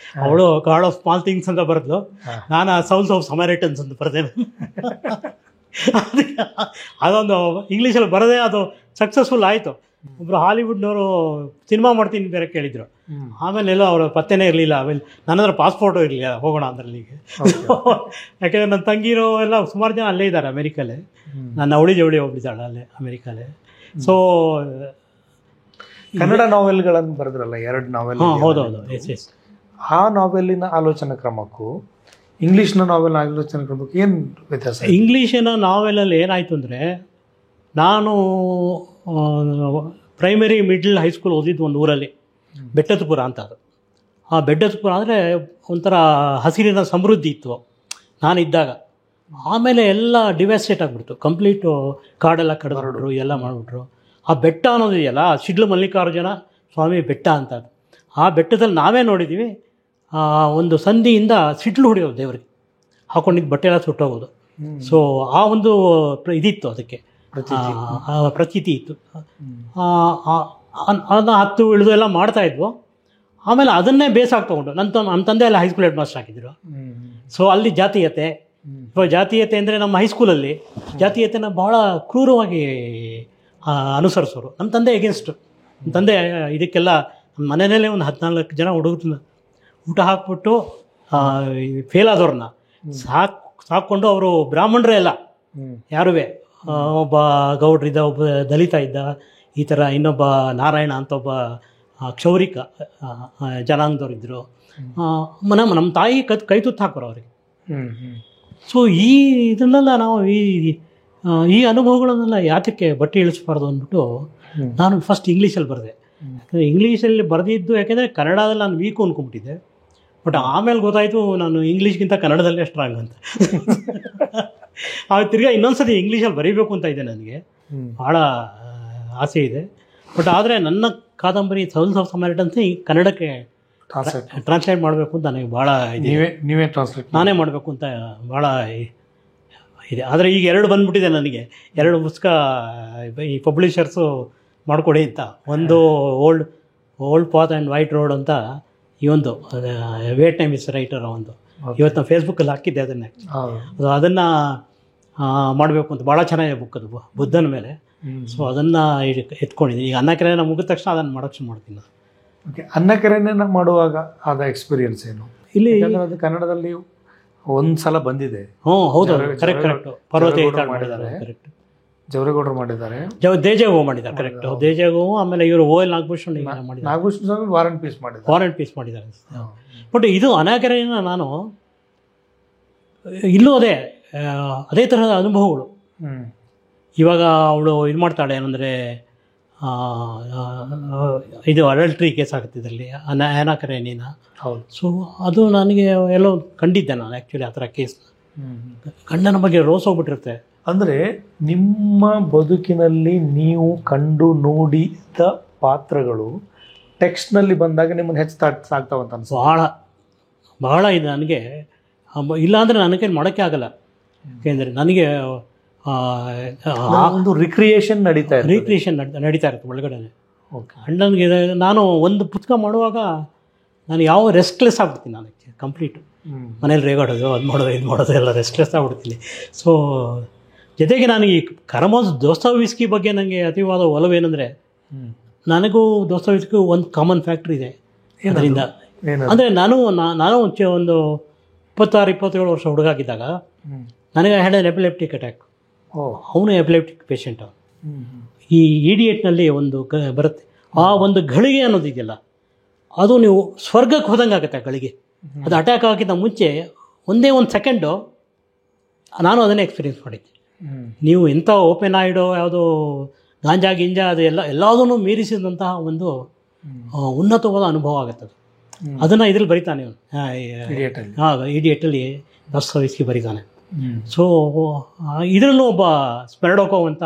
S2: ಅವಳು ಗಾಡ್ ಆಫ್ ಸ್ಮಾಲ್ ಥಿಂಗ್ಸ್ ಅಂತ ಬರೆದು, ನಾನು ಸೌಲ್ಸ್ ಆಫ್ ಸಮಾರಿಟನ್ಸ್ ಅಂತ ಬರೆದೆ. ಅದೊಂದು ಇಂಗ್ಲೀಷಲ್ಲಿ ಬರದೆ ಅದು ಸಕ್ಸಸ್ಫುಲ್ ಆಯಿತು. ಒಬ್ಬರು ಹಾಲಿವುಡ್ನವರು ಸಿನಿಮಾ ಮಾಡ್ತೀನಿ ಬೇರೆ ಕೇಳಿದ್ರು. ಆಮೇಲೆ ಎಲ್ಲೋ ಅವರು ಪತ್ತೆನೇ ಇರಲಿಲ್ಲ. ಆಮೇಲೆ ನನ್ನ ಹತ್ರ ಪಾಸ್ಪೋರ್ಟು ಇರಲಿಲ್ಲ ಹೋಗೋಣ ಅಂದ್ರಲ್ಲಿಗೆ. ಯಾಕೆಂದರೆ ನನ್ನ ತಂಗಿರೋ ಎಲ್ಲ ಸುಮಾರು ಜನ ಅಲ್ಲೇ ಇದ್ದಾರೆ ಅಮೆರಿಕಲ್ಲೇ. ನನ್ನ ಅವಳಿ ಜವಳಿ ಹೋಗ್ಬಿದ್ದಾಳೆ ಅಲ್ಲೇ ಅಮೆರಿಕಲ್ಲೇ. ಸೊ
S1: ಕನ್ನಡ ನಾವೆಲ್ಗಳನ್ನು ಬರೆದ್ರಲ್ಲ, 2 ನಾವೆಲ್.
S2: ಹೌದೌದು. ಎಸ್.
S1: ಆ ನಾವೆಲ್ಲಿನ ಆಲೋಚನಾ ಕ್ರಮಕ್ಕೂ ಇಂಗ್ಲೀಷ್ನ ನಾವೆಲ್ ಆಲೋಚನಾ ಕ್ರಮಕ್ಕೂ ಏನು ವ್ಯತ್ಯಾಸ?
S2: ಇಂಗ್ಲೀಷಿನ ನಾವೆಲಲ್ಲಿ ಏನಾಯಿತು ಅಂದರೆ, ನಾನು ಪ್ರೈಮರಿ, ಮಿಡ್ಲ್, ಹೈಸ್ಕೂಲ್ ಓದಿದ್ದು ಒಂದು ಊರಲ್ಲಿ, ಬೆಟ್ಟದಪುರ ಅಂತ. ಅದು ಆ ಬೆಟ್ಟದಪುರ ಅಂದರೆ ಒಂಥರ ಹಸಿರಿನ ಸಮೃದ್ಧಿ ಇತ್ತು ನಾನಿದ್ದಾಗ. ಆಮೇಲೆ ಎಲ್ಲ ಡಿವ್ಯಾಸ್ಟೇಟ್ ಆಗಿಬಿಡ್ತು, ಕಂಪ್ಲೀಟು ಕಾಡೆಲ್ಲ ಕಡಿದ್ಬಿಟ್ರು, ಎಲ್ಲ ಮಾಡಿಬಿಟ್ರು. ಆ ಬೆಟ್ಟ ಅನ್ನೋದಿದೆಯಲ್ಲ, ಶಿಡ್ಲು ಮಲ್ಲಿಕಾರ್ಜುನ ಸ್ವಾಮಿ ಬೆಟ್ಟ ಅಂತ. ಅದು ಆ ಬೆಟ್ಟದಲ್ಲಿ ನಾವೇ ನೋಡಿದ್ದೀವಿ, ಒಂದು ಸಂಧಿಯಿಂದ ಸಿಡ್ಲು ಹೊಡೆಯೋದು ದೇವರಿಗೆ, ಹಾಕೊಂಡಿದ್ದು ಬಟ್ಟೆ ಎಲ್ಲ ಸುಟ್ಟೋಗೋದು. ಸೊ ಆ ಒಂದು ಇದಿತ್ತು, ಅದಕ್ಕೆ ಪ್ರತೀತಿ ಇತ್ತು. ಅದನ್ನ ಹತ್ತು ಇಳಿದು ಎಲ್ಲ ಮಾಡ್ತಾಯಿದ್ವು. ಆಮೇಲೆ ಅದನ್ನೇ ಬೇಸಾಗಿ ತೊಗೊಂಡು ನಮ್ಮ ತಂದೆ ಎಲ್ಲ ಹೈಸ್ಕೂಲ್ ಹೆಡ್ ಮಾಸ್ಟರ್ ಹಾಕಿದ್ರು. ಸೊ ಅಲ್ಲಿ ಜಾತೀಯತೆ, ಇವಾಗ ಜಾತೀಯತೆ ಅಂದರೆ ನಮ್ಮ ಹೈಸ್ಕೂಲಲ್ಲಿ ಜಾತೀಯತೆನ ಭಾಳ ಕ್ರೂರವಾಗಿ ಅನುಸರಿಸೋರು. ನಮ್ಮ ತಂದೆ ಎಗೇನ್ಸ್ಟು. ನಮ್ಮ ತಂದೆ ಇದಕ್ಕೆಲ್ಲ ನಮ್ಮ ಮನೆಯಲ್ಲೇ ಒಂದು 14 ಜನ ಹುಡುಗರನ್ನ ಊಟ ಹಾಕ್ಬಿಟ್ಟು ಫೇಲ್ ಆದವ್ರನ್ನ ಸಾಕ್ಕೊಂಡು, ಅವರು ಬ್ರಾಹ್ಮಣರೇ ಎಲ್ಲ ಯಾರೂ, ಒಬ್ಬ ಗೌಡ್ರಿದ್ದ, ಒಬ್ಬ ದಲಿತ ಇದ್ದ, ಈ ಥರ ಇನ್ನೊಬ್ಬ ನಾರಾಯಣ ಅಂತ ಒಬ್ಬ ಕ್ಷೌರಿಕ ಜನಾಂಗದವ್ರಿದ್ದರು. ನಮ್ಮ ತಾಯಿ ಕೈ ತುತ್ತು ಹಾಕೋರು ಅವ್ರಿಗೆ. ಸೊ ಇದನ್ನೆಲ್ಲ ನಾವು ಈ ಅನುಭವಗಳನ್ನೆಲ್ಲ ಯಾತಕ್ಕೆ ಬಟ್ಟೆ ಇಳಿಸ್ಬಾರ್ದು ಅಂದ್ಬಿಟ್ಟು ನಾನು ಫಸ್ಟ್ ಇಂಗ್ಲೀಷಲ್ಲಿ ಬರೆದೆ. ಇಂಗ್ಲೀಷಲ್ಲಿ ಬರೆದಿದ್ದು ಯಾಕೆಂದರೆ ಕನ್ನಡದಲ್ಲಿ ನಾನು ವೀಕು ಅಂದ್ಕೊಂಬಿಟ್ಟಿದ್ದೆ. ಬಟ್ ಆಮೇಲೆ ಗೊತ್ತಾಯಿತು ನಾನು ಇಂಗ್ಲೀಷ್ಗಿಂತ ಕನ್ನಡದಲ್ಲೇ ಸ್ಟ್ರಾಂಗ್ ಅಂತ. ತಿರ್ಗಾ ಇನ್ನೊಂದ್ಸತಿ ಇಂಗ್ಲೀಷಲ್ಲಿ ಬರೀಬೇಕು ಅಂತ ಇದೆ, ನನಗೆ ಭಾಳ ಆಸೆ ಇದೆ. ಬಟ್ ಆದರೆ ನನ್ನ ಕಾದಂಬರಿ ಸೌಲ್ಸ್ ಆಫ್ ಸಮಾರಿಟನ್ಸ್ ಕನ್ನಡಕ್ಕೆ ಟ್ರಾನ್ಸ್ಲೇಟ್ ಮಾಡಬೇಕು ಅಂತ ನನಗೆ ಭಾಳ ಇದೆ.
S1: ನೀವೇ ಟ್ರಾನ್ಸ್ಲೇಟ್
S2: ನಾನೇ ಮಾಡಬೇಕು ಅಂತ ಭಾಳ ಇದೆ. ಆದರೆ ಈಗ 2 ಬಂದುಬಿಟ್ಟಿದೆ ನನಗೆ. 2 ಪುಸ್ತಕ ಈ ಪಬ್ಲಿಷರ್ಸು ಮಾಡಿಕೊಡಿ ಅಂತ. ಒಂದು old path and white road ಅಂತ, ಈ ಒಂದು ವೇಟ್ ಟೈಮ್ ಇಸ್ ರೈಟರ್ ಒಂದು. ಇವತ್ತು ನಾನು ಫೇಸ್ಬುಕ್ಕಲ್ಲಿ ಹಾಕಿದ್ದೆ ಅದನ್ನೇ. ಅದನ್ನು ಮಾಡಬೇಕು ಅಂತ. ಭಾಳ ಚೆನ್ನಾಗಿದೆ ಬುಕ್ ಅದು, ಬುದ್ಧನ ಮೇಲೆ. ಸೊ ಅದನ್ನು ಎತ್ಕೊಂಡಿದ್ದೀನಿ. ಈಗ ಅನ್ನಕೆರೆನ ಮುಗಿದ ತಕ್ಷಣ ಅದನ್ನು ಮಾಡೋಕ್ಕೆ ಶುರು ಮಾಡ್ತೀನಿ.
S1: ಓಕೆ. ಅನ್ನಕೆರೆನ ಮಾಡುವಾಗ ಆದ ಎಕ್ಸ್ಪೀರಿಯನ್ಸ್ ಏನು?
S2: ಇಲ್ಲಿ
S1: ಅದು ಕನ್ನಡದಲ್ಲಿ ಒಂದ್ಸಲ ಬಂದಿದೆ.
S2: ಹೌದು, ಕರೆಕ್ಟ್. ಪಾರ್ವತಿ
S1: ಮಾಡಿದ್ದಾರೆ,
S2: ಕರೆಕ್ಟ್.
S1: ಜವರೇಗೌಡರು ಮಾಡಿದ್ದಾರೆ,
S2: ದೇಜಗೋ ಮಾಡಿದ್ದಾರೆ, ಕರೆಕ್ಟ್. ದೇಜಗೋ, ಆಮೇಲೆ ಇವರು OL ನಾಗಭೂಷಣ್ ಮಾಡಿದ್ದಾರೆ,
S1: ನಾಗಭೂಷಣ ಸ್ವಾಮಿ ವಾರ್ ಅಂಡ್ ಪೀಸ್ ಮಾಡಿದ್ದಾರೆ.
S2: ಬಟ್ ಇದು ಅನಾಗರಿನ ನಾನು ಇಲ್ಲೂ ಅದೇ ತರಹದ ಅನುಭವಗಳು. ಇವಾಗ ಅವಳು ಇದು ಮಾಡ್ತಾಳೆ ಏನಂದರೆ, ಇದು ಅಡಲ್ಟ್ರಿ ಕೇಸ್ ಆಗುತ್ತೆ ಇದರಲ್ಲಿ, ಆ್ಯನಾ ಕರೇನಿನಾ.
S1: ಹೌದು.
S2: ಸೊ ಅದು ನನಗೆ ಎಲ್ಲೋ ಕಂಡಿದ್ದೆ ನಾನು ಆ್ಯಕ್ಚುಲಿ ಆ ಥರ ಕೇಸ್ನ. ಗಂಡನ ಬಗ್ಗೆ ರೋಸ್ ಹೋಗ್ಬಿಟ್ಟಿರುತ್ತೆ.
S1: ಅಂದರೆ ನಿಮ್ಮ ಬದುಕಿನಲ್ಲಿ ನೀವು ಕಂಡು ನೋಡಿದ ಪಾತ್ರಗಳು ಟೆಕ್ಸ್ಟ್ನಲ್ಲಿ ಬಂದಾಗ ನಿಮ್ಮನ್ನು ಹೆಚ್ಚು ಸಾಕ್ತಾವಂತ ಅನ್ಸುತ್ತೆ.
S2: ಬಹಳ ಇದೆ ನನಗೆ. ಇಲ್ಲಾಂದರೆ ನನಗೆ ಮಾಡೋಕ್ಕೆ ಆಗಲ್ಲ. ಯಾಕೆಂದರೆ ನನಗೆ
S1: ಒಂದು ರಿಕ್ರಿಯೇಷನ್ ನಡೀತಾ
S2: ಇರುತ್ತೆ ಒಳಗಡೆ. ಅಣ್ಣನಿಗೆ ನಾನು ಒಂದು ಪುಸ್ತಕ ಮಾಡುವಾಗ ನಾನು ಯಾವ ರೆಸ್ಟ್ಲೆಸ್ ಆಗ್ಬಿಡ್ತೀನಿ ನಾನು ಕಂಪ್ಲೀಟು. ಮನೇಲಿ ರೇಗಾಡೋದು, ಅದು ಮಾಡೋದು, ಇದು ಮಾಡೋದು ಎಲ್ಲ ರೆಸ್ಟ್ಲೆಸ್ ಆಗ್ಬಿಡ್ತೀನಿ. ಸೊ ಜೊತೆಗೆ ನನಗೆ ಈ ಕರಮೋಜ್ ದೋಸ್ತೋವ್ಸ್ಕಿ ಬಗ್ಗೆ ನನಗೆ ಅತಿವಾದ ಒಲವೇನೆಂದರೆ, ನನಗೂ ದೋಸ್ತೋವ್ಸ್ಕಿ ಒಂದು ಕಾಮನ್ ಫ್ಯಾಕ್ಟ್ರ್ ಇದೆ. ಅದರಿಂದ ಅಂದರೆ ನಾನು ಒಂದು 26-27 ವರ್ಷ ಹುಡುಗಾಗಿದ್ದಾಗ ನನಗೆ ಹ್ಯಾಡ್ ಆನ್ ಎಪಿಲೆಪ್ಟಿಕ್ ಅಟ್ಯಾಕ್. ಅವನು ಎಪಿಲೆಪ್ಟಿಕ್ ಪೇಷಂಟ್. ಈ ಇಡಿಯೇಟ್ನಲ್ಲಿ ಒಂದು ಬರುತ್ತೆ, ಆ ಒಂದು ಗಳಿಗೆ ಅನ್ನೋದಿದೆಯಲ್ಲ, ಅದು ನೀವು ಸ್ವರ್ಗಕ್ಕೆ ಹೋದಂಗೆ ಆಗುತ್ತೆ ಆ ಗಳಿಗೆ. ಅದು ಅಟ್ಯಾಕ್ ಆಗಿದ್ದ ಮುಂಚೆ ಒಂದೇ ಒಂದು ಸೆಕೆಂಡು ನಾನು ಅದನ್ನೇ ಎಕ್ಸ್ಪೀರಿಯೆನ್ಸ್ ಮಾಡಿದ್ದೆ. ನೀವು ಎಂಥ ಓಪನ್ ಆಯಿಡೋ ಯಾವುದೋ ಗಾಂಜಾ ಗಿಂಜಾ ಅದು ಎಲ್ಲದನ್ನು ಮೀರಿಸಿದಂತಹ ಒಂದು ಉನ್ನತವಾದ ಅನುಭವ ಆಗುತ್ತದೆ. ಅದನ್ನು ಇದ್ರಲ್ಲಿ ಬರಿತಾನೆ ಇವನು, ಇಡಿಯೇಟಲ್ಲಿ ದೋಸ್ತೋವ್ಸ್ಕಿ ಬರೀತಾನೆ. ಸೊ ಇದರಲ್ಲೂ ಒಬ್ಬ ಸ್ಮೆರ್ಡೋಕೋವ್ ಅಂತ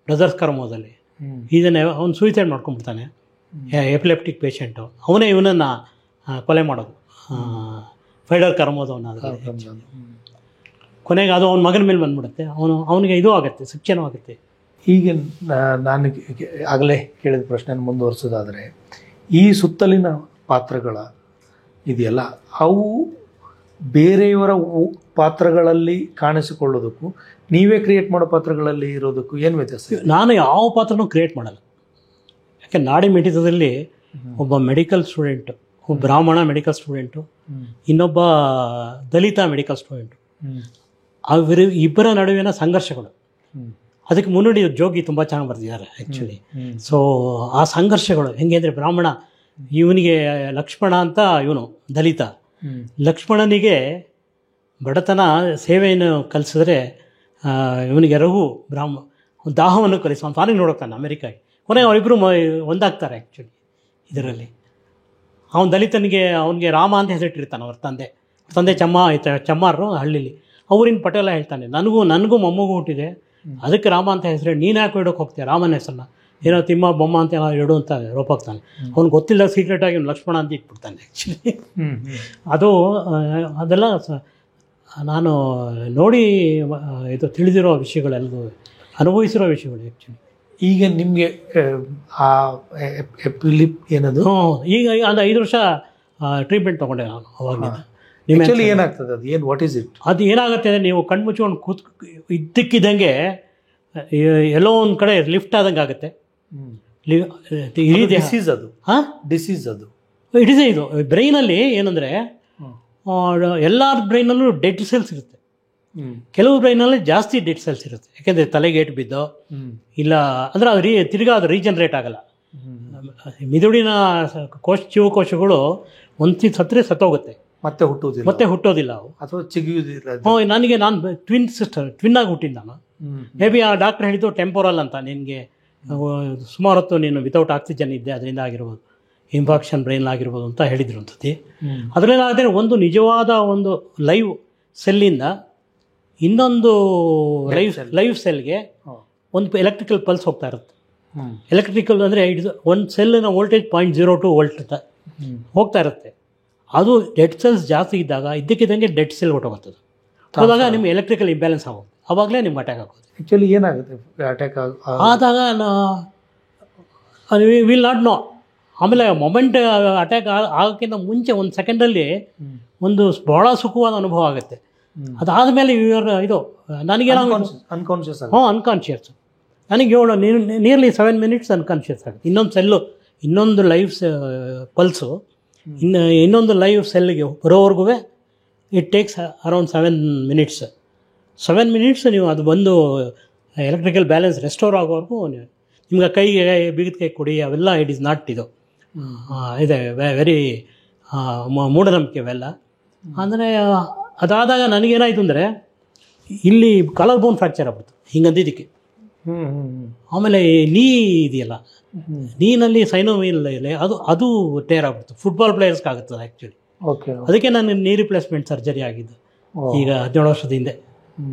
S2: ಬ್ರದರ್ಸ್ ಕರಮೋದಲ್ಲಿ ಇದನ್ನೇ ಅವನು ಸೂಸೈಡ್ ಮಾಡ್ಕೊಂಡ್ಬಿಡ್ತಾನೆ. ಎಪಿಲೆಪ್ಟಿಕ್ ಪೇಷಂಟು, ಅವನೇ ಇವನನ್ನು ಕೊಲೆ ಮಾಡೋದು, ಫೈಡರ್ ಕರಮೋದವನ್ನ. ಅದರಲ್ಲಿ ಕೊನೆಗೆ ಅದು ಅವನ ಮಗನ ಮೇಲೆ ಬಂದ್ಬಿಡುತ್ತೆ. ಅವನಿಗೆ ಇದು ಆಗುತ್ತೆ, ಶಿಕ್ಷಣ ಆಗುತ್ತೆ.
S1: ಹೀಗೆ ನಾನು ಆಗಲೇ ಕೇಳಿದ ಪ್ರಶ್ನೆ ಮುಂದುವರಿಸೋದಾದರೆ, ಈ ಸುತ್ತಲಿನ ಪಾತ್ರಗಳ ಇದೆಯಲ್ಲ, ಅವು ಬೇರೆಯವರ ಪಾತ್ರಗಳಲ್ಲಿ ಕಾಣಿಸಿಕೊಳ್ಳೋದಕ್ಕೂ ನೀವೇ ಕ್ರಿಯೇಟ್ ಮಾಡೋ ಪಾತ್ರಗಳಲ್ಲಿ ಇರೋದಕ್ಕೂ ಏನು ವ್ಯತ್ಯಾಸ?
S2: ನಾನು ಯಾವ ಪಾತ್ರನೂ ಕ್ರಿಯೇಟ್ ಮಾಡಲ್ಲ. ಯಾಕೆ ನಾಡಿ ಮಿಡಿತದಲ್ಲಿ ಒಬ್ಬ ಮೆಡಿಕಲ್ ಸ್ಟೂಡೆಂಟು, ಒಬ್ಬ ಬ್ರಾಹ್ಮಣ ಮೆಡಿಕಲ್ ಸ್ಟೂಡೆಂಟು, ಇನ್ನೊಬ್ಬ ದಲಿತ ಮೆಡಿಕಲ್ ಸ್ಟೂಡೆಂಟು, ಇಬ್ಬರ ನಡುವಿನ ಸಂಘರ್ಷಗಳು. ಅದಕ್ಕೆ ಮುನ್ನುಡಿ ಜೋಗಿ ತುಂಬ ಚೆನ್ನಾಗಿ ಬರ್ತಿದ್ದಾರೆ ಆ್ಯಕ್ಚುಲಿ. ಸೊ ಆ ಸಂಘರ್ಷಗಳು ಹೆಂಗೆ ಅಂದರೆ, ಬ್ರಾಹ್ಮಣ ಇವನಿಗೆ ಲಕ್ಷ್ಮಣ ಅಂತ, ಇವನು ದಲಿತ. ಲಕ್ಷ್ಮಣನಿಗೆ ಬಡತನ ಸೇವೆಯನ್ನು ಕಲಿಸಿದ್ರೆ ಇವನಿಗೆ ರಘು ದಾಹವನ್ನು ಕಲಿಸುವ ತಾನೇ ನೋಡೋಕ್ತಾನೆ ಅಮೆರಿಕಾಗೆ. ಕೊನೆಗೆ ಅವರಿಬ್ಬರು ಒಂದಾಗ್ತಾರೆ ಆ್ಯಕ್ಚುಲಿ ಇದರಲ್ಲಿ. ಅವನ ದಲಿತನಿಗೆ ಅವನಿಗೆ ರಾಮ ಅಂತ ಹೆಸರಿಟ್ಟಿರ್ತಾನೆ ಅವ್ರ ತಂದೆ ಚಮ್ಮಾರರು ಹಳ್ಳಿಲಿ. ಅವರಿನ ಪಟೇಲ ಹೇಳ್ತಾನೆ, ನನಗೂ ಮೊಮ್ಮಗು ಹುಟ್ಟಿದೆ, ಅದಕ್ಕೆ ರಾಮ ಅಂತ ಹೆಸರು, ನೀನು ಯಾಕೆ ಇಡೋಕೆ ಹೋಗ್ತೀಯ ರಾಮನ ಹೆಸರನ್ನ, ಏನೋ ತಿಮ್ಮ ಬೊಮ್ಮ ಅಂತ ಏನೋ ಇಡು ಅಂತ ರೋಪಾಗ್ತಾನೆ. ಅವ್ನಿಗೆ ಗೊತ್ತಿಲ್ಲ, ಸೀಕ್ರೆಟಾಗಿ ಲಕ್ಷ್ಮಣ ಅಂತ ಇಟ್ಬಿಡ್ತಾನೆ ಆ್ಯಕ್ಚುಲಿ. ಅದೆಲ್ಲ ನಾನು ನೋಡಿ ಇದು ತಿಳಿದಿರೋ ವಿಷಯಗಳೆಲ್ಲದು, ಅನುಭವಿಸಿರೋ ವಿಷಯಗಳು ಆ್ಯಕ್ಚುಲಿ.
S1: ಈಗ ನಿಮಗೆ ಆ ಎಪಿಲಿಪ್ ಏನದು,
S2: ಈಗ ಒಂದು 5 ವರ್ಷ ಟ್ರೀಟ್ಮೆಂಟ್ ತೊಗೊಂಡೆ ನಾನು ಅವಾಗ.
S1: ಏನಾಗ್ತದೆ ಅದು, ಏನು ವಾಟ್ ಈಸ್ ಇಟ್?
S2: ಅದು ಏನಾಗುತ್ತೆ ಅಂದರೆ, ನೀವು ಕಣ್ಣು ಮುಚ್ಕೊಂಡು ಇದ್ದಕ್ಕಿದ್ದಂಗೆ ಎಲ್ಲೋ ಒಂದು ಕಡೆ ಲಿಫ್ಟ್ ಆದಂಗೆ ಆಗುತ್ತೆ.
S1: ಡಿಸೀಸ್ ಅದು. ಡಿಸೀಸ್ ಅದು
S2: ಇಟ್ ಇಸ್. ಇದು ಬ್ರೈನಲ್ಲಿ ಏನಂದರೆ, ಎಲ್ಲರ ಬ್ರೈನಲ್ಲೂ ಡೆಡ್ ಸೆಲ್ಸ್ ಇರುತ್ತೆ. ಕೆಲವು ಬ್ರೈನಲ್ಲಿ ಜಾಸ್ತಿ ಡೆಡ್ ಸೆಲ್ಸ್ ಇರುತ್ತೆ, ಯಾಕೆಂದರೆ ತಲೆಗೆ ಏಟು ಬಿದ್ದೋ ಇಲ್ಲ ಅಂದರೆ ಅದು ತಿರ್ಗಾ ಅದು ರೀಜನ್ರೇಟ್ ಆಗಲ್ಲ. ಮಿದುಳಿನ ಜೀವಕೋಶಗಳು ಒಂದು ಸತ್ತರೆ ಸತ್ತೋಗುತ್ತೆ, ಮತ್ತೆ ಹುಟ್ಟೋದಿಲ್ಲ ಅವು,
S1: ಅಥವಾ ಚಿಗಿಯುವುದಿಲ್ಲ.
S2: ನಾನು ಟ್ವಿನ್ ಆಗಿ ಹುಟ್ಟಿದ್ದು ನಾನು. ಮೇ ಬಿ ಆ ಡಾಕ್ಟರ್ ಹೇಳಿದ್ದು ಟೆಂಪೋರಲ್ ಅಂತ, ನಿನಗೆ ಸುಮಾರು ಹೊತ್ತು ನೀನು ವಿತೌಟ್ ಆಕ್ಸಿಜನ್ ಇದ್ದೆ, ಅದರಿಂದ ಆಗಿರ್ಬೋದು, ಇಂಫಾಕ್ಷನ್ ಬ್ರೈನ್ ಆಗಿರ್ಬೋದು ಅಂತ ಹೇಳಿದ್ರು ಅಂತತಿ. ಅದರಲ್ಲಾದರೆ ಒಂದು ನಿಜವಾದ ಒಂದು ಲೈವ್ ಸೆಲ್ಲಿಂದ ಇನ್ನೊಂದು ಲೈವ್ ಸೆಲ್ಗೆ ಒಂದು ಎಲೆಕ್ಟ್ರಿಕಲ್ ಪಲ್ಸ್ ಹೋಗ್ತಾ ಇರುತ್ತೆ. ಎಲೆಕ್ಟ್ರಿಕಲ್ ಅಂದರೆ ಒಂದು ಸೆಲ್ಲಿನ ವೋಲ್ಟೇಜ್ 0.02 ವೋಲ್ಟ್ ಅಂತ ಹೋಗ್ತಾ ಇರುತ್ತೆ. ಅದು ಡೆಡ್ ಸೆಲ್ಸ್ ಜಾಸ್ತಿ ಇದ್ದಾಗ ಇದ್ದಕ್ಕಿದ್ದಂಗೆ ಡೆಡ್ ಸೆಲ್ ಹೊಟ್ಟೋಗುತ್ತದೆ. ಹೋದಾಗ ನಿಮ್ಗೆ ಎಲೆಕ್ಟ್ರಿಕಲ್ ಇಂಬ್ಯಾಲೆನ್ಸ್ ಆಗೋದು, ಆವಾಗಲೇ ನಿಮ್ಗೆ ಅಟ್ಯಾಕ್ ಆಗೋದು.
S1: ಆ್ಯಕ್ಚುಲಿ ಏನಾಗುತ್ತೆ ಅಟ್ಯಾಕ್
S2: ಆದಾಗ ವಿಲ್ ನಾಟ್ ನೋ. ಆಮೇಲೆ ಮೊಮೆಂಟ್ ಅಟ್ಯಾಕ್ ಆಗೋಕ್ಕಿಂತ ಮುಂಚೆ ಒಂದು ಸೆಕೆಂಡಲ್ಲಿ ಒಂದು ಭಾಳ ಸುಖವಾದ ಅನುಭವ ಆಗುತ್ತೆ. ಅದಾದಮೇಲೆ ಇದು ನನಗೇನೋ ಅನ್ಕಾನ್ಷಿಯಸ್. ನನಗೆ ನಿಯರ್ಲಿ 7 ಮಿನಿಟ್ಸ್ ಅನ್ಕಾನ್ಷಿಯಸ್ ಆಗುತ್ತೆ. ಇನ್ನೊಂದು ಲೈವ್ ಪಲ್ಸು ಇನ್ನೊಂದು ಲೈವ್ ಸೆಲ್ಗೆ ಬರೋವರೆಗೂ it takes around 7 minutes. 7 minutes ನೀವು ಅದು ಬಂದು ಎಲೆಕ್ಟ್ರಿಕಲ್ ಬ್ಯಾಲೆನ್ಸ್ ರೆಸ್ಟೋರ್ ಆಗೋವರೆಗೂ ನಿಮ್ಗೆ ಕೈಗೆ ಬಿಗಿದ ಕೈ ಕೊಡಿ ಅವೆಲ್ಲ ಇಟ್ ಈಸ್ ನಾಟ್ ಇದು ಇದೆ ವೆರಿ ಮೂಢನಂಬಿಕೆ ಅವೆಲ್ಲ. ಅಂದರೆ ಅದಾದಾಗ ನನಗೇನಾಯಿತು ಅಂದರೆ ಇಲ್ಲಿ ಕಾಲರ್ ಬೋನ್ ಫ್ರ್ಯಾಕ್ಚರ್ ಆಗ್ಬಿಡ್ತು ಹಿಂಗಂದಿದ್ದಕ್ಕೆ. ಆಮೇಲೆ ನೀ ಇದೆಯಲ್ಲ, ನೀನಲ್ಲಿ ಸೈನೋವಿಲ್ ಇದೆ, ಅದು ಟೇರ್ ಆಗ್ಬಿಡ್ತು. ಫುಟ್ಬಾಲ್ ಪ್ಲೇಯರ್ಸ್ಗೆ ಆಗುತ್ತದೆ ಆ್ಯಕ್ಚುಲಿ. ಅದಕ್ಕೆ ನಾನು ನೀ ರಿಪ್ಲೇಸ್ಮೆಂಟ್ ಸರ್ಜರಿ ಆಗಿದ್ದು ಈಗ 17 ವರ್ಷದ ಹಿಂದೆ.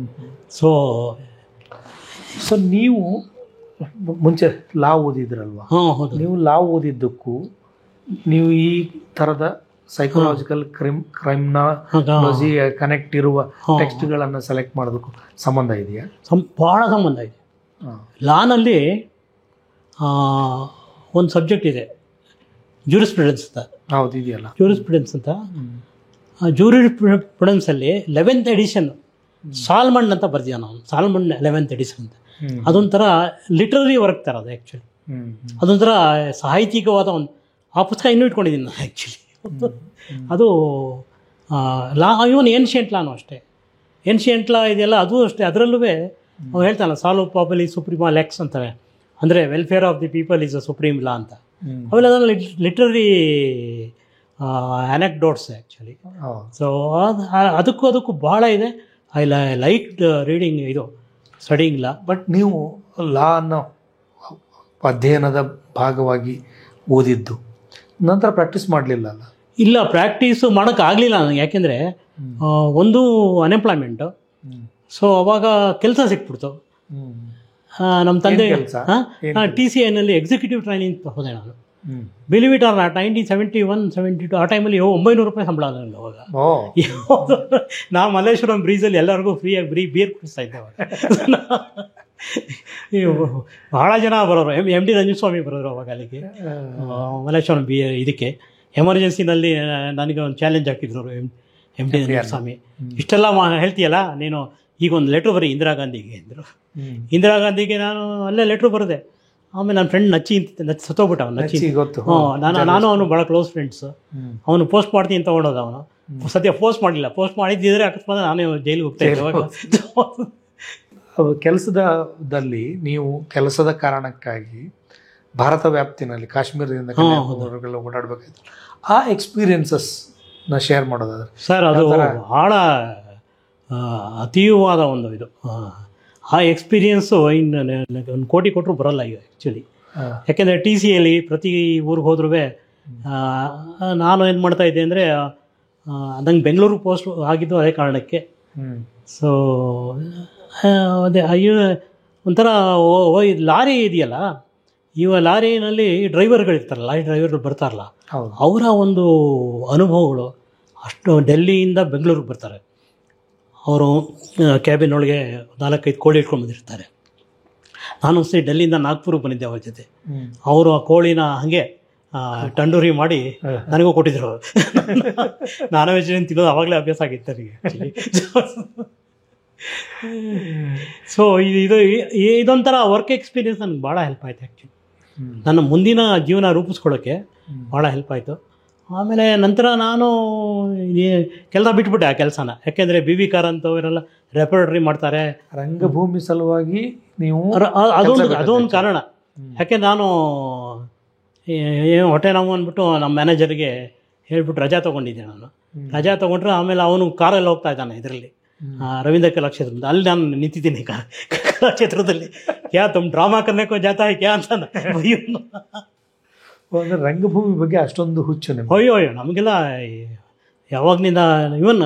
S2: ಸೊ
S1: ನೀವು ಮುಂಚೆ ಲಾ ಓದಿದ್ರಲ್ವಾ?
S2: ಹಾಂ ಹೌದು.
S1: ನೀವು ಲಾ ಓದಿದ್ದಕ್ಕೂ ನೀವು ಈ ಥರದ ಸೈಕಲಾಜಿಕಲ್ ಕ್ರೈಮ್ನಾಲಜಿ ಕನೆಕ್ಟ್ ಇರುವ ಟೆಕ್ಸ್ಟ್ಗಳನ್ನು ಸೆಲೆಕ್ಟ್ ಮಾಡೋದಕ್ಕೂ ಸಂಬಂಧ ಇದೆಯಾ?
S2: ಭಾಳ ಸಂಬಂಧ ಇದೆ. ಲಾನಲ್ಲಿ ಒಂದು ಸಬ್ಜೆಕ್ಟ್ ಇದೆ ಜೂರಿಸ್ಪ್ರುಡೆನ್ಸ್ ಅಂತ.
S1: ಹೌದು, ಇದೆಯಲ್ಲ
S2: ಜೂರಿಸ್ಪ್ರುಡೆನ್ಸ್ ಅಂತ. ಜೂರಿಸ್ಪ್ರುಡೆನ್ಸಲ್ಲಿ 11th edition ಸಾಲ್ಮಂಡ್ ಅಂತ ಬರ್ದಿದ್ದ ನಾವು. ಸಾಲ್ಮಂಡ್ 11th edition ಅಂತ. ಅದೊಂಥರ ಲಿಟ್ರರಿ ವರ್ಕ್ ಥರ ಅದು ಆ್ಯಕ್ಚುಲಿ. ಅದೊಂಥರ ಸಾಹಿತ್ಯಿಕವಾದ ಒಂದು ಆ ಪುಸ್ತಕ ಇನ್ನೂ ಇಟ್ಕೊಂಡಿದ್ದೀನಿ ನಾನು ಆ್ಯಕ್ಚುಲಿ. ಅದು ಲಾ, ಇವನ್ ಏನ್ಷಿಯಂಟ್ ಲಾನು ಅಷ್ಟೇ. ಏನ್ಷಿಯಂಟ್ ಲಾ ಇದೆಯಲ್ಲ ಅದು ಅಷ್ಟೇ. ಅದರಲ್ಲೂ ಅವ್ನು ಹೇಳ್ತಾನಲ್ಲ ಸಾಲ್ವ್ ಪಾಪಲಿ ಸುಪ್ರೀಮಾ ಲೆಕ್ಸ್ ಅಂತಾರೆ, ಅಂದರೆ welfare of the people is a supreme law ಅಂತ. ಆಮೇಲೆ ಅದನ್ನು ಲಿಟ್ರರಿ ಅನೆಕ್ಡೋಟ್ಸ್ ಆ್ಯಕ್ಚುಲಿ. ಸೊ ಅದಕ್ಕೂ ಭಾಳ ಇದೆ. ಐ ಲೈಕ್ ರೀಡಿಂಗ್ ಇದು ಸ್ಟಡಿಂಗ್ ಲಾ.
S1: ಬಟ್ ನೀವು ಲಾ ಅನ್ನೋ ಅಧ್ಯಯನದ ಭಾಗವಾಗಿ ಓದಿದ್ದು ನಂತರ ಪ್ರಾಕ್ಟೀಸ್ ಮಾಡಲಿಲ್ಲ ಅಲ್ಲ?
S2: ಇಲ್ಲ, ಪ್ರಾಕ್ಟೀಸು ಮಾಡೋಕ್ಕಾಗಲಿಲ್ಲ ನನಗೆ. ಯಾಕೆಂದರೆ ಒಂದು ಅನ್ಎಂಪ್ಲಾಯ್ಮೆಂಟು. ಸೊ ಅವಾಗ ಕೆಲಸ ಸಿಕ್ಬಿಡ್ತು. ನಮ್ಮ ತಂದೆ TCIನಲ್ಲಿ ಎಕ್ಸಿಕ್ಯೂಟಿವ್ ಟ್ರೈನಿಂಗ್ ಹೋದೆ ನಾನು. ಬಿಲೀವ್ ಇಟ್ ಆರ್ ನಾಟ್, 1971-72 ಆ ಟೈಮಲ್ಲಿ 900 ರೂಪಾಯಿ ಸಂಬಳ ನನಗೆ ಅವಾಗ. ನಾವು ಮಲ್ಲೇಶ್ವರಂ ಬ್ರೀಜಲ್ಲಿ ಎಲ್ಲರಿಗೂ ಫ್ರೀಯಾಗಿ ಬೀರ್ ಕುಡಿಸ್ತಾ ಇದ್ದೆ ಅವಾಗ. ಭಾಳ ಜನ ಬರೋರು. MD ರಂಜಸ್ವಾಮಿ ಬರೋರು ಅವಾಗ ಅಲ್ಲಿಗೆ ಮಲ್ಲೇಶ್ವರಂ ಇದಕ್ಕೆ ಎಮರ್ಜೆನ್ಸಿನಲ್ಲಿ ನನಗೆ ಒಂದು ಚಾಲೆಂಜ್ ಹಾಕಿದ್ರು MD ರಂಜಸ್ವಾಮಿ. ಇಷ್ಟೆಲ್ಲ ಹೇಳ್ತೀಯಲ್ಲ ನೀನು, ಈಗ ಒಂದು ಲೆಟ್ರ್ ಬರೀ ಇಂದಿರಾ ಗಾಂಧಿಗೆ ಅಂದರು. ಇಂದಿರಾ ಗಾಂಧಿಗೆ ನಾನು ಅಲ್ಲೇ ಲೆಟ್ರ್ ಬರೆದೆ. ಆಮೇಲೆ ನನ್ನ ಫ್ರೆಂಡ್ ನಚ್ಚಿ ಸತ್ತೋಗ್ಬಿಟ್ಟ. ಅವನು ನಚ್ಚಿ ಗೊತ್ತು. ನಾನು ಅವನು ಭಾಳ ಕ್ಲೋಸ್ ಫ್ರೆಂಡ್ಸ್. ಅವನು ಪೋಸ್ಟ್ ಮಾಡ್ತೀನಿ ಅಂತ ತೊಗೊಂಡೋದ. ಅವನು ಸದ್ಯ ಪೋಸ್ಟ್ ಮಾಡಲಿಲ್ಲ. ಪೋಸ್ಟ್ ಮಾಡಿದ್ದಿದ್ರೆ ಅಕಸ್ಮಾತ್ ನಾನೇ ಜೈಲಿಗೆ ಹೋಗ್ತಾ ಇದ್ದೆ ಅವಾಗ.
S1: ಕೆಲಸದಲ್ಲಿ ನೀವು ಕೆಲಸದ ಕಾರಣಕ್ಕಾಗಿ ಭಾರತ ವ್ಯಾಪ್ತಿನಲ್ಲಿ ಕಾಶ್ಮೀರದಿಂದ ಕನ್ಯಾಕುಮಾರಿಗೆಲ್ಲ ಓಡಾಡಬೇಕಾಯ್ತು. ಆ ಎಕ್ಸ್ಪೀರಿಯನ್ಸಸ್ನ ಶೇರ್ ಮಾಡೋದಾದ್ರೆ
S2: ಸರ್, ಅದು ಭಾಳ ಅತೀವವಾದ ಒಂದು ಇದು. ಆ ಎಕ್ಸ್ಪೀರಿಯನ್ಸು ಇನ್ನು 1 ಕೋಟಿ ಕೊಟ್ಟರು ಬರೋಲ್ಲ ಈಗ ಆ್ಯಕ್ಚುಲಿ. ಯಾಕೆಂದರೆ TCIಯಲ್ಲಿ ಪ್ರತಿ ಊರಿಗೆ ಹೋದ್ರೂ ನಾನು ಏನು ಮಾಡ್ತಾಯಿದ್ದೆ ಅಂದರೆ, ನಂಗೆ ಬೆಂಗಳೂರು ಪೋಸ್ಟ್ ಆಗಿದ್ದು ಅದೇ ಕಾರಣಕ್ಕೆ. ಸೊ ಅದೇ ಒಂಥರ ಲಾರಿ ಇದೆಯಲ್ಲ, ಲಾರಿನಲ್ಲಿ ಡ್ರೈವರ್ಗಳಿರ್ತಾರಲ್ಲ, ಲಾರಿ ಡ್ರೈವರ್ಗಳು ಬರ್ತಾರಲ್ಲ, ಅವರ ಒಂದು ಅನುಭವಗಳು ಅಷ್ಟು. ಡೆಲ್ಲಿಯಿಂದ ಬೆಂಗಳೂರಿಗೆ ಬರ್ತಾರೆ ಅವರು. ಕ್ಯಾಬಿನ್ ಒಳಗೆ 4-5 ಕೋಳಿ ಇಟ್ಕೊಂಡು ಬಂದಿರ್ತಾರೆ. ನಾನು ಸರಿ ಡೆಲ್ಲಿಯಿಂದ ನಾಗ್ಪುರಿಗೆ ಬಂದಿದ್ದೆ ಅವ್ರ ಜೊತೆ. ಅವರು ಆ ಕೋಳಿನ ಹಾಗೆ ತಂಡೂರಿ ಮಾಡಿ ನನಗೂ ಕೊಟ್ಟಿದ್ರು. ನಾನ್ ವೆಜಿಟೇರಿಯನ್ ತಿನ್ನೋದು ಆವಾಗಲೇ ಅಭ್ಯಾಸ ಆಗಿತ್ತು ನನಗೆ. ಸೊ ಇದೊಂಥರ ವರ್ಕ್ ಎಕ್ಸ್ಪೀರಿಯನ್ಸ್ ನನಗೆ ಭಾಳ ಹೆಲ್ಪ್ ಆಯಿತು ಆ್ಯಕ್ಚುಲಿ. ನನ್ನ ಮುಂದಿನ ಜೀವನ ರೂಪಿಸ್ಕೊಳ್ಳೋಕ್ಕೆ ಭಾಳ ಹೆಲ್ಪ್ ಆಯಿತು. ಆಮೇಲೆ ನಂತರ ನಾನು ಕೆಲಸ ಬಿಟ್ಬಿಟ್ಟೆ ಆ ಕೆಲಸನ. ಯಾಕೆಂದರೆ BV ಕಾರಂತ್ ಅವರೆಲ್ಲ ರೆಪರ್ಟರಿ ಮಾಡ್ತಾರೆ.
S1: ರಂಗಭೂಮಿ ಸಲುವಾಗಿ ನೀವು
S2: ಅದೊಂದು ಕಾರಣ. ಯಾಕೆ ನಾನು ಹೊಟ್ಟೆ ನೋವು ಅಂದ್ಬಿಟ್ಟು ನಮ್ಮ ಮ್ಯಾನೇಜರ್ಗೆ ಹೇಳ್ಬಿಟ್ಟು ರಜಾ ತೊಗೊಂಡಿದ್ದೆ ನಾನು. ರಜಾ ತೊಗೊಂಡ್ರೆ ಆಮೇಲೆ ಅವನು ಕಾರಲ್ಲಿ ಹೋಗ್ತಾ ಇದ್ದಾನೆ ಇದರಲ್ಲಿ ರವೀಂದ್ರ ಕಲಾಕ್ಷೇತ್ರದಿಂದ. ಅಲ್ಲಿ ನಾನು ನಿಂತಿದ್ದೀನಿ ಕಲಾಕ್ಷೇತ್ರದಲ್ಲಿ. ಕ್ಯಾ ತುಮ್ ಡ್ರಾಮಾ ಕರ್ನೆಕೋ ಜಾತಾ ಹೈ ಕ್ಯಾ ಅಂತ.
S1: ರಂಗಭೂಮಿ ಬಗ್ಗೆ ಅಷ್ಟೊಂದು ಹುಚ್ಚು ನಿಮ್ಗೆ?
S2: ಅಯ್ಯೋ ನಮಗೆಲ್ಲ ಯಾವಾಗಲಿಂದ, ಇವನ್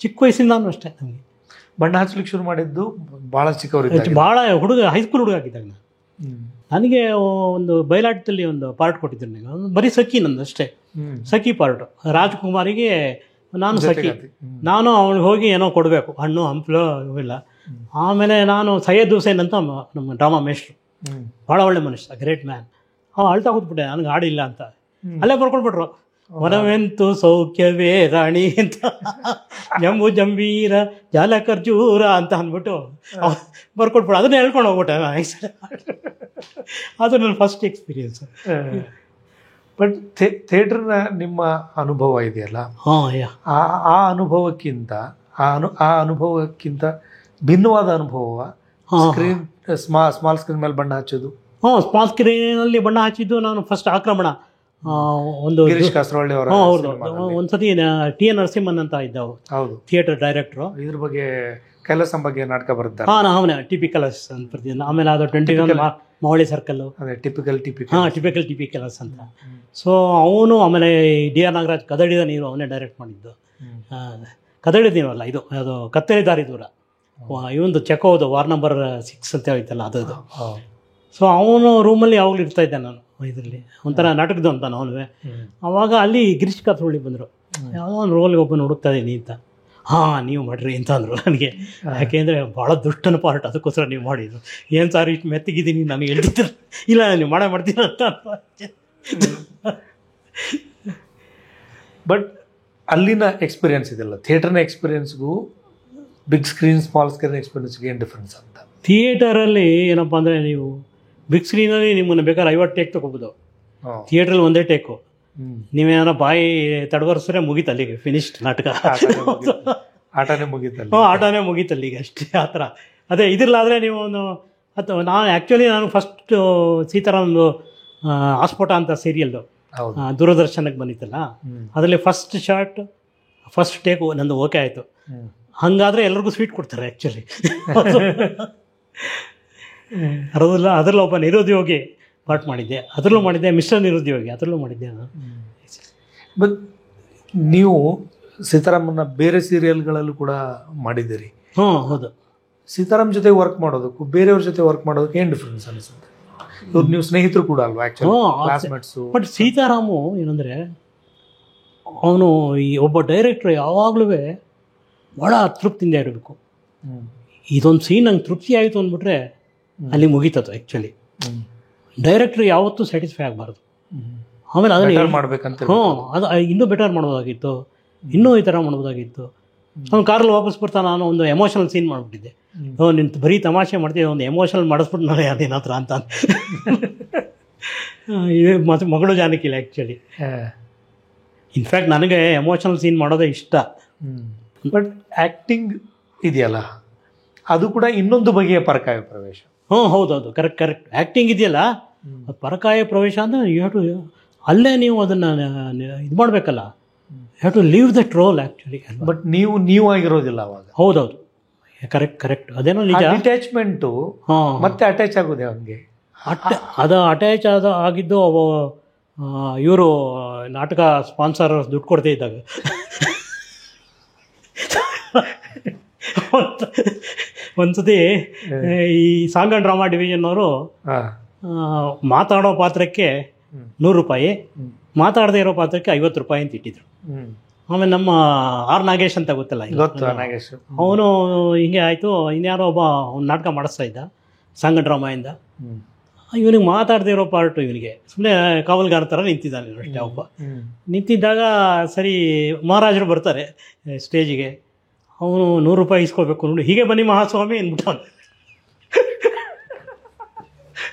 S2: ಚಿಕ್ಕ ವಯಸ್ಸಿಂದಾನು ಅಷ್ಟೇ. ನಮಗೆ
S1: ಬಣ್ಣ ಹಚ್ಚಲಿಕ್ಕೆ ಶುರು ಮಾಡಿದ್ದು ಭಾಳ ಚಿಕ್ಕವರಿದ್ದಾಗ,
S2: ಭಾಳ ಹೈಸ್ಕೂಲ್ ಹುಡುಗ ಆಗಿದ್ದಾಗ. ನನಗೆ ಒಂದು ಬಯಲಾಟದಲ್ಲಿ ಒಂದು ಪಾರ್ಟ್ ಕೊಟ್ಟಿದ್ರು. ನನಗೆ ಬರೀ ಸಖಿ ನಂದು ಅಷ್ಟೇ, ಸಖಿ ಪಾರ್ಟು. ರಾಜ್ಕುಮಾರಿಗೆ ನಾನು ಸಖಿ. ನಾನು ಅವಳಿಗೆ ಹೋಗಿ ಏನೋ ಕೊಡಬೇಕು, ಹಣ್ಣು ಹಂಪಲು ಇವೆಲ್ಲ. ಆಮೇಲೆ ನಾನು ಸೈಯದ್ ಹುಸೇನ್ ಅಂತ ನಮ್ಮ ಡ್ರಾಮಾ ಮೇಷ್ಟ್ರು, ಭಾಳ ಒಳ್ಳೆ ಮನುಷ್ಯ, ಗ್ರೇಟ್ ಮ್ಯಾನ್. ಅಳ್ತಾ ಕೂತ್ಬಿಟ್ಟೆ ನನಗೆ ಹಾಡಿಲ್ಲ ಅಂತ. ಅಲ್ಲೇ ಬರ್ಕೊಂಡ್ಬಿಟ್ರು, ವನವೆಂತು ಸೌಖ್ಯವೇ ರಾಣಿ ಅಂತ, ಜಂಬು ಜಂಬೀರ ಜಾಲಕರ್ಜೂರ ಅಂತ ಅಂದ್ಬಿಟ್ಟು ಬರ್ಕೊಟ್ಬಿಟ್ಟು ಅದನ್ನ ಹೇಳ್ಕೊಂಡು ಹೋಗ್ಬಿಟ್ಟೆ. ಅದು ನನ್ನ ಫಸ್ಟ್ ಎಕ್ಸ್ಪೀರಿಯನ್ಸ್.
S1: ಬಟ್ ಥಿಯೇಟರ್ನ ನಿಮ್ಮ ಅನುಭವ ಇದೆಯಲ್ಲ,
S2: ಹಾಂ ಯಾ
S1: ಆ ಅನುಭವಕ್ಕಿಂತ ಆ ಅನುಭವಕ್ಕಿಂತ ಭಿನ್ನವಾದ ಅನುಭವ ಸ್ಕ್ರೀನ್ ಸ್ಮಾಲ್ ಸ್ಕ್ರೀನ್ ಮೇಲೆ ಬಣ್ಣ ಹಚ್ಚೋದು.
S2: ಸ್ಮಾಲ್ ಸ್ಕ್ರೀನಲ್ಲಿ ಬಣ್ಣ ಹಚ್ಚಿದ್ದು ನಾನು ಫಸ್ಟ್ ಆಕ್ರಮಣ ಒಂದು
S1: ಗಿರೀಶ್ ಕಾಸರವಳ್ಳಿ ಅವರ
S2: ಹೌದು ಒಂದ್ಸತಿ ಟಿ ಎನ್ ನರಸಿಂಹನ್ ಅಂತ ಇದ್ದವು
S1: ಹೌದು
S2: ಥಿಯೇಟರ್ ಡೈರೆಕ್ಟ್ರು.
S1: ಇದ್ರ ಬಗ್ಗೆ ಕೆಲಸ ಬಗ್ಗೆ ನಾಟಕ ಬರುತ್ತೆ.
S2: ಅವನೇ ಟಿಪಿಕಲಸ್ ಅಂತ ಬರ್ತಿದ್ದ. ಆಮೇಲೆ ಅದು 21 ಮಾವಳಿ ಸರ್ಕಲ್,
S1: ಅದೇ ಟಿಪಿಕಲ್
S2: ಟಿಪಿಕಲಸ್ ಅಂತ. ಸೊ ಅವನು ಆಮೇಲೆ ಡಿ ಆರ್ ನಾಗರಾಜ್ ಕದಡಿದ ನೀರು ಅವನೇ ಡೈರೆಕ್ಟ್ ಮಾಡಿದ್ದು. ಕದಡಿದ ನೀರು ಅಲ್ಲ, ಇದು ಅದು ಕತ್ತರಿ ದಾರಿ ದೂರ, ಇವೊಂದು ಚೆಕೋದು ವಾರ್ ನಂಬರ್ 6 ಅಂತ ಹೇಳ್ತಲ್ಲ ಅದು. ಸೊ ಅವನು ರೂಮಲ್ಲಿ ಯಾವಾಗಲೂ ಇರ್ತಾ ಇದ್ದೆ ನಾನು ಇದರಲ್ಲಿ, ಒಂಥರ ನಾಟಕದ ಅಂತಾನೆ ಅವನು. ಅವಾಗ ಅಲ್ಲಿ ಗಿರೀಶ್ ಕಾಸರವಳ್ಳಿ ಬಂದರು, ಯಾವುದೋ ಒಂದು ರೋಲ್ಗೆ ಒಬ್ಬನು ಹುಡುಕ್ತಾ ಇದ್ದೀನಿ ಅಂತ. ನೀವು ಮಾಡಿರಿ ಅಂತ ಅಂದರು ನನಗೆ. ಯಾಕೆಂದರೆ ಭಾಳ ದುಷ್ಟನ ಪಾರ್ಟ್, ಅದಕ್ಕೋಸ್ಕರ ನೀವು ಮಾಡಿದ್ರು. ಏನು ಸಾರ್ ಇಷ್ಟು ಮೆತ್ತಗಿದ್ದೀನಿ ನಾನು ಹೇಳ್ತಿದ್ದೆ. ಇಲ್ಲ ನೀವು ಮಾಡ್ತೀನಿ ಅಂತ.
S1: ಬಟ್ ಅಲ್ಲಿನ ಎಕ್ಸ್ಪೀರಿಯನ್ಸ್ ಇದೆಲ್ಲ, ಥಿಯೇಟರ್ನ ಎಕ್ಸ್ಪೀರಿಯನ್ಸ್ಗೂ ಬಿಗ್ ಸ್ಕ್ರೀನ್ ಸ್ಮಾಲ್ ಸ್ಕ್ರೀನ್ ಎಕ್ಸ್ಪೀರಿಯನ್ಸ್ಗೆ ಏನು ಡಿಫ್ರೆನ್ಸ್ ಅಂತ?
S2: ಥಿಯೇಟರಲ್ಲಿ ಏನಪ್ಪ ಅಂದರೆ ನೀವು ಬಿಗ್ ಸ್ಕ್ರೀನಲ್ಲಿ ನಿಮ್ಮನ್ನು ಬೇಕಾದ್ರೆ 50 ಟೇಕ್ ತೊಗೋಬೋದು. ಥಿಯೇಟ್ರಲ್ಲಿ ಒಂದೇ ಟೇಕು. ನೀವೇನಾರ ಬಾಯಿ ತಡವರ್ಸ್ರೆ ಮುಗೀತು ಅಲ್ಲಿಗೆ, ಫಿನಿಶ್ಡ್ ನಾಟಕ.
S1: ಆಟನೇ ಮುಗೀತಲ್ಲ.
S2: ಆಟನೇ ಮುಗೀತು ಅಲ್ಲಿಗೆ ಅಷ್ಟೇ. ಆ ಥರ ಅದೇ ಇದಿರಲಾದರೆ ನೀವು ಒಂದು ನಾನು ಫಸ್ಟ್ ಸೀತಾರಾಮಂದು ಆಸ್ಫೋಟ ಅಂತ ಸೀರಿಯಲ್ಲು ದೂರದರ್ಶನಕ್ಕೆ ಬಂದಿತ್ತಲ್ಲ, ಅದರಲ್ಲಿ ಫಸ್ಟ್ ಶಾರ್ಟ್ ಫಸ್ಟ್ ಟೇಕು ನಂದು ಓಕೆ ಆಯಿತು. ಹಾಗಾದರೆ ಎಲ್ರಿಗೂ ಸ್ವೀಟ್ ಕೊಡ್ತಾರೆ ಆ್ಯಕ್ಚುಲಿ. ಅದರಲ್ಲೂ ಒಬ್ಬ ನಿರುದ್ಯೋಗಿ ಪಾರ್ಟ್ ಮಾಡಿದ್ದೆ, ಅದರಲ್ಲೂ ಮಾಡಿದ್ದೆ. ಮಿಸ್ಟರ್ ನಿರುದ್ಯೋಗಿ ಅದರಲ್ಲೂ ಮಾಡಿದ್ದೆ ನಾನು.
S1: ಬಟ್ ನೀವು ಸೀತಾರಾಮನ್ನ ಬೇರೆ ಸೀರಿಯಲ್ಗಳಲ್ಲೂ ಕೂಡ ಮಾಡಿದ್ದೀರಿ.
S2: ಹೌದು.
S1: ಸೀತಾರಾಮ್ ಜೊತೆ ವರ್ಕ್ ಮಾಡೋದಕ್ಕೂ ಬೇರೆಯವ್ರ ಜೊತೆ ವರ್ಕ್ ಮಾಡೋದಕ್ಕೆ ಏನು ಡಿಫ್ರೆನ್ಸ್ ಅನಿಸುತ್ತೆ? ಇವ್ರು ನೀವು ಸ್ನೇಹಿತರು ಕೂಡ ಅಲ್ವಾ ಆ್ಯಕ್ಚುಲಿ, ಕ್ಲಾಸ್ಮೇಟ್ಸು.
S2: ಬಟ್ ಸೀತಾರಾಮು ಏನಂದರೆ ಅವನು ಈ ಒಬ್ಬ ಡೈರೆಕ್ಟ್ರು ಯಾವಾಗಲೂ ಭಾಳ ತೃಪ್ತಿಯಿಂದ ಇರಬೇಕು. ಇದೊಂದು ಸೀನ್ ನಂಗೆ ತೃಪ್ತಿ ಆಯಿತು ಅಂದ್ಬಿಟ್ರೆ ಅಲ್ಲಿ ಮುಗೀತದು ಆ್ಯಕ್ಚುಲಿ. ಡೈರೆಕ್ಟ್ರು ಯಾವತ್ತೂ ಸ್ಯಾಟಿಸ್ಫೈ ಆಗಬಾರ್ದು. ಆಮೇಲೆ ಅದನ್ನು
S1: ಮಾಡ್ಬೇಕಂತ
S2: ಅದು ಇನ್ನೂ ಬೆಟರ್ ಮಾಡ್ಬೋದಾಗಿತ್ತು, ಇನ್ನೂ ಈ ಥರ ಮಾಡ್ಬೋದಾಗಿತ್ತು. ಅವ್ನು ಕಾರಲ್ಲಿ ವಾಪಸ್ ಬರ್ತಾ ನಾನು ಒಂದು ಎಮೋಷನಲ್ ಸೀನ್ ಮಾಡಿಬಿಟ್ಟಿದ್ದೆ. ನಿಂತು ಬರೀ ತಮಾಷೆ ಮಾಡ್ತಿದ್ದೆ, ಒಂದು ಎಮೋಷನಲ್ ಮಾಡಿಸ್ಬಿಟ್ಟು ನಾನು ಅದೇನ ಹತ್ರ ಅಂತ. ಇದು ಮತ್ತು ಮಗಳು ಜಾನಕಿಲ್ಲ ಆ್ಯಕ್ಚುಲಿ. ಇನ್ಫ್ಯಾಕ್ಟ್ ನನಗೆ ಎಮೋಷನಲ್ ಸೀನ್ ಮಾಡೋದೇ ಇಷ್ಟ.
S1: ಬಟ್ ಆ್ಯಕ್ಟಿಂಗ್ ಇದೆಯಲ್ಲ, ಅದು ಕೂಡ ಇನ್ನೊಂದು ಬಗೆಯ ಪರಕಾಯ ಪ್ರವೇಶ.
S2: ಹೌದೌದು, ಕರೆಕ್ಟ್. ಆ್ಯಕ್ಟಿಂಗ್ ಇದೆಯಲ್ಲ, ಪರಕಾಯ ಪ್ರವೇಶ ಅಂದರೆ ಅಲ್ಲೇ ನೀವು ಅದನ್ನು ಇದು ಮಾಡಬೇಕಲ್ಲ. Have to leave that role actually.
S1: But ನೀವು ಆಗಿರೋದಿಲ್ಲ ಅವಾಗ.
S2: ಹೌದೌದು, ಕರೆಕ್ಟ್. ಅದೇನೋ ನಿಜ.
S1: ಅಟ್ಯಾಚ್ಮೆಂಟು ಮತ್ತೆ ಅಟ್ಯಾಚ್ ಆಗೋದೇ ಹಂಗೆ.
S2: ಅದು ಅಟ್ಯಾಚ್ ಆಗಿದ್ದು ಇವರು ನಾಟಕ ಸ್ಪಾನ್ಸರ್ ದುಡ್ಡು ಕೊಡ್ತಾ ಇದ್ದಾಗ ಒಂದ್ಸತಿ ಈ ಸಾಂಗ್ ಆ್ಯಂಡ್ ಡ್ರಾಮಾ ಡಿವಿಷನ್ ಅವರು ಮಾತಾಡೋ ಪಾತ್ರಕ್ಕೆ 100 ರೂಪಾಯಿ, ಮಾತಾಡದೇ ಇರೋ ಪಾತ್ರಕ್ಕೆ 50 ರೂಪಾಯಿ ಅಂತ ಇಟ್ಟಿದ್ರು. ಆಮೇಲೆ ನಮ್ಮ ಆರ್ ನಾಗೇಶ್ ಅಂತ ಗೊತ್ತಲ್ಲ, ಅವನು ಹಿಂಗೆ ಆಯಿತು. ಇನ್ಯಾರೋ ಒಬ್ಬ ಅವ್ನು ನಾಟಕ ಮಾಡಿಸ್ತಾ ಇದ್ದ ಸಾಂಗ್ ಆ್ಯಂಡ್ ಡ್ರಾಮಾಯಿಂದ. ಇವನಿಗೆ ಮಾತಾಡದೇ ಇರೋ ಪಾರ್ಟು ಇವನಿಗೆ ಸುಮ್ಮನೆ ಕಾವಲ್ಗಾರ ಥರ ನಿಂತಿದ್ದಾನೆ ಅಷ್ಟೇ. ಒಬ್ಬ ನಿಂತಿದ್ದಾಗ ಸರಿ ಮಹಾರಾಜರು ಬರ್ತಾರೆ ಸ್ಟೇಜಿಗೆ. ಅವನು 100 ರೂಪಾಯಿ ಇಸ್ಕೋಬೇಕು ನೋಡಿ, ಹೀಗೆ ಬನ್ನಿ ಮಹಾಸ್ವಾಮಿ ಅಂದ್ಬಿಟ್ಟು.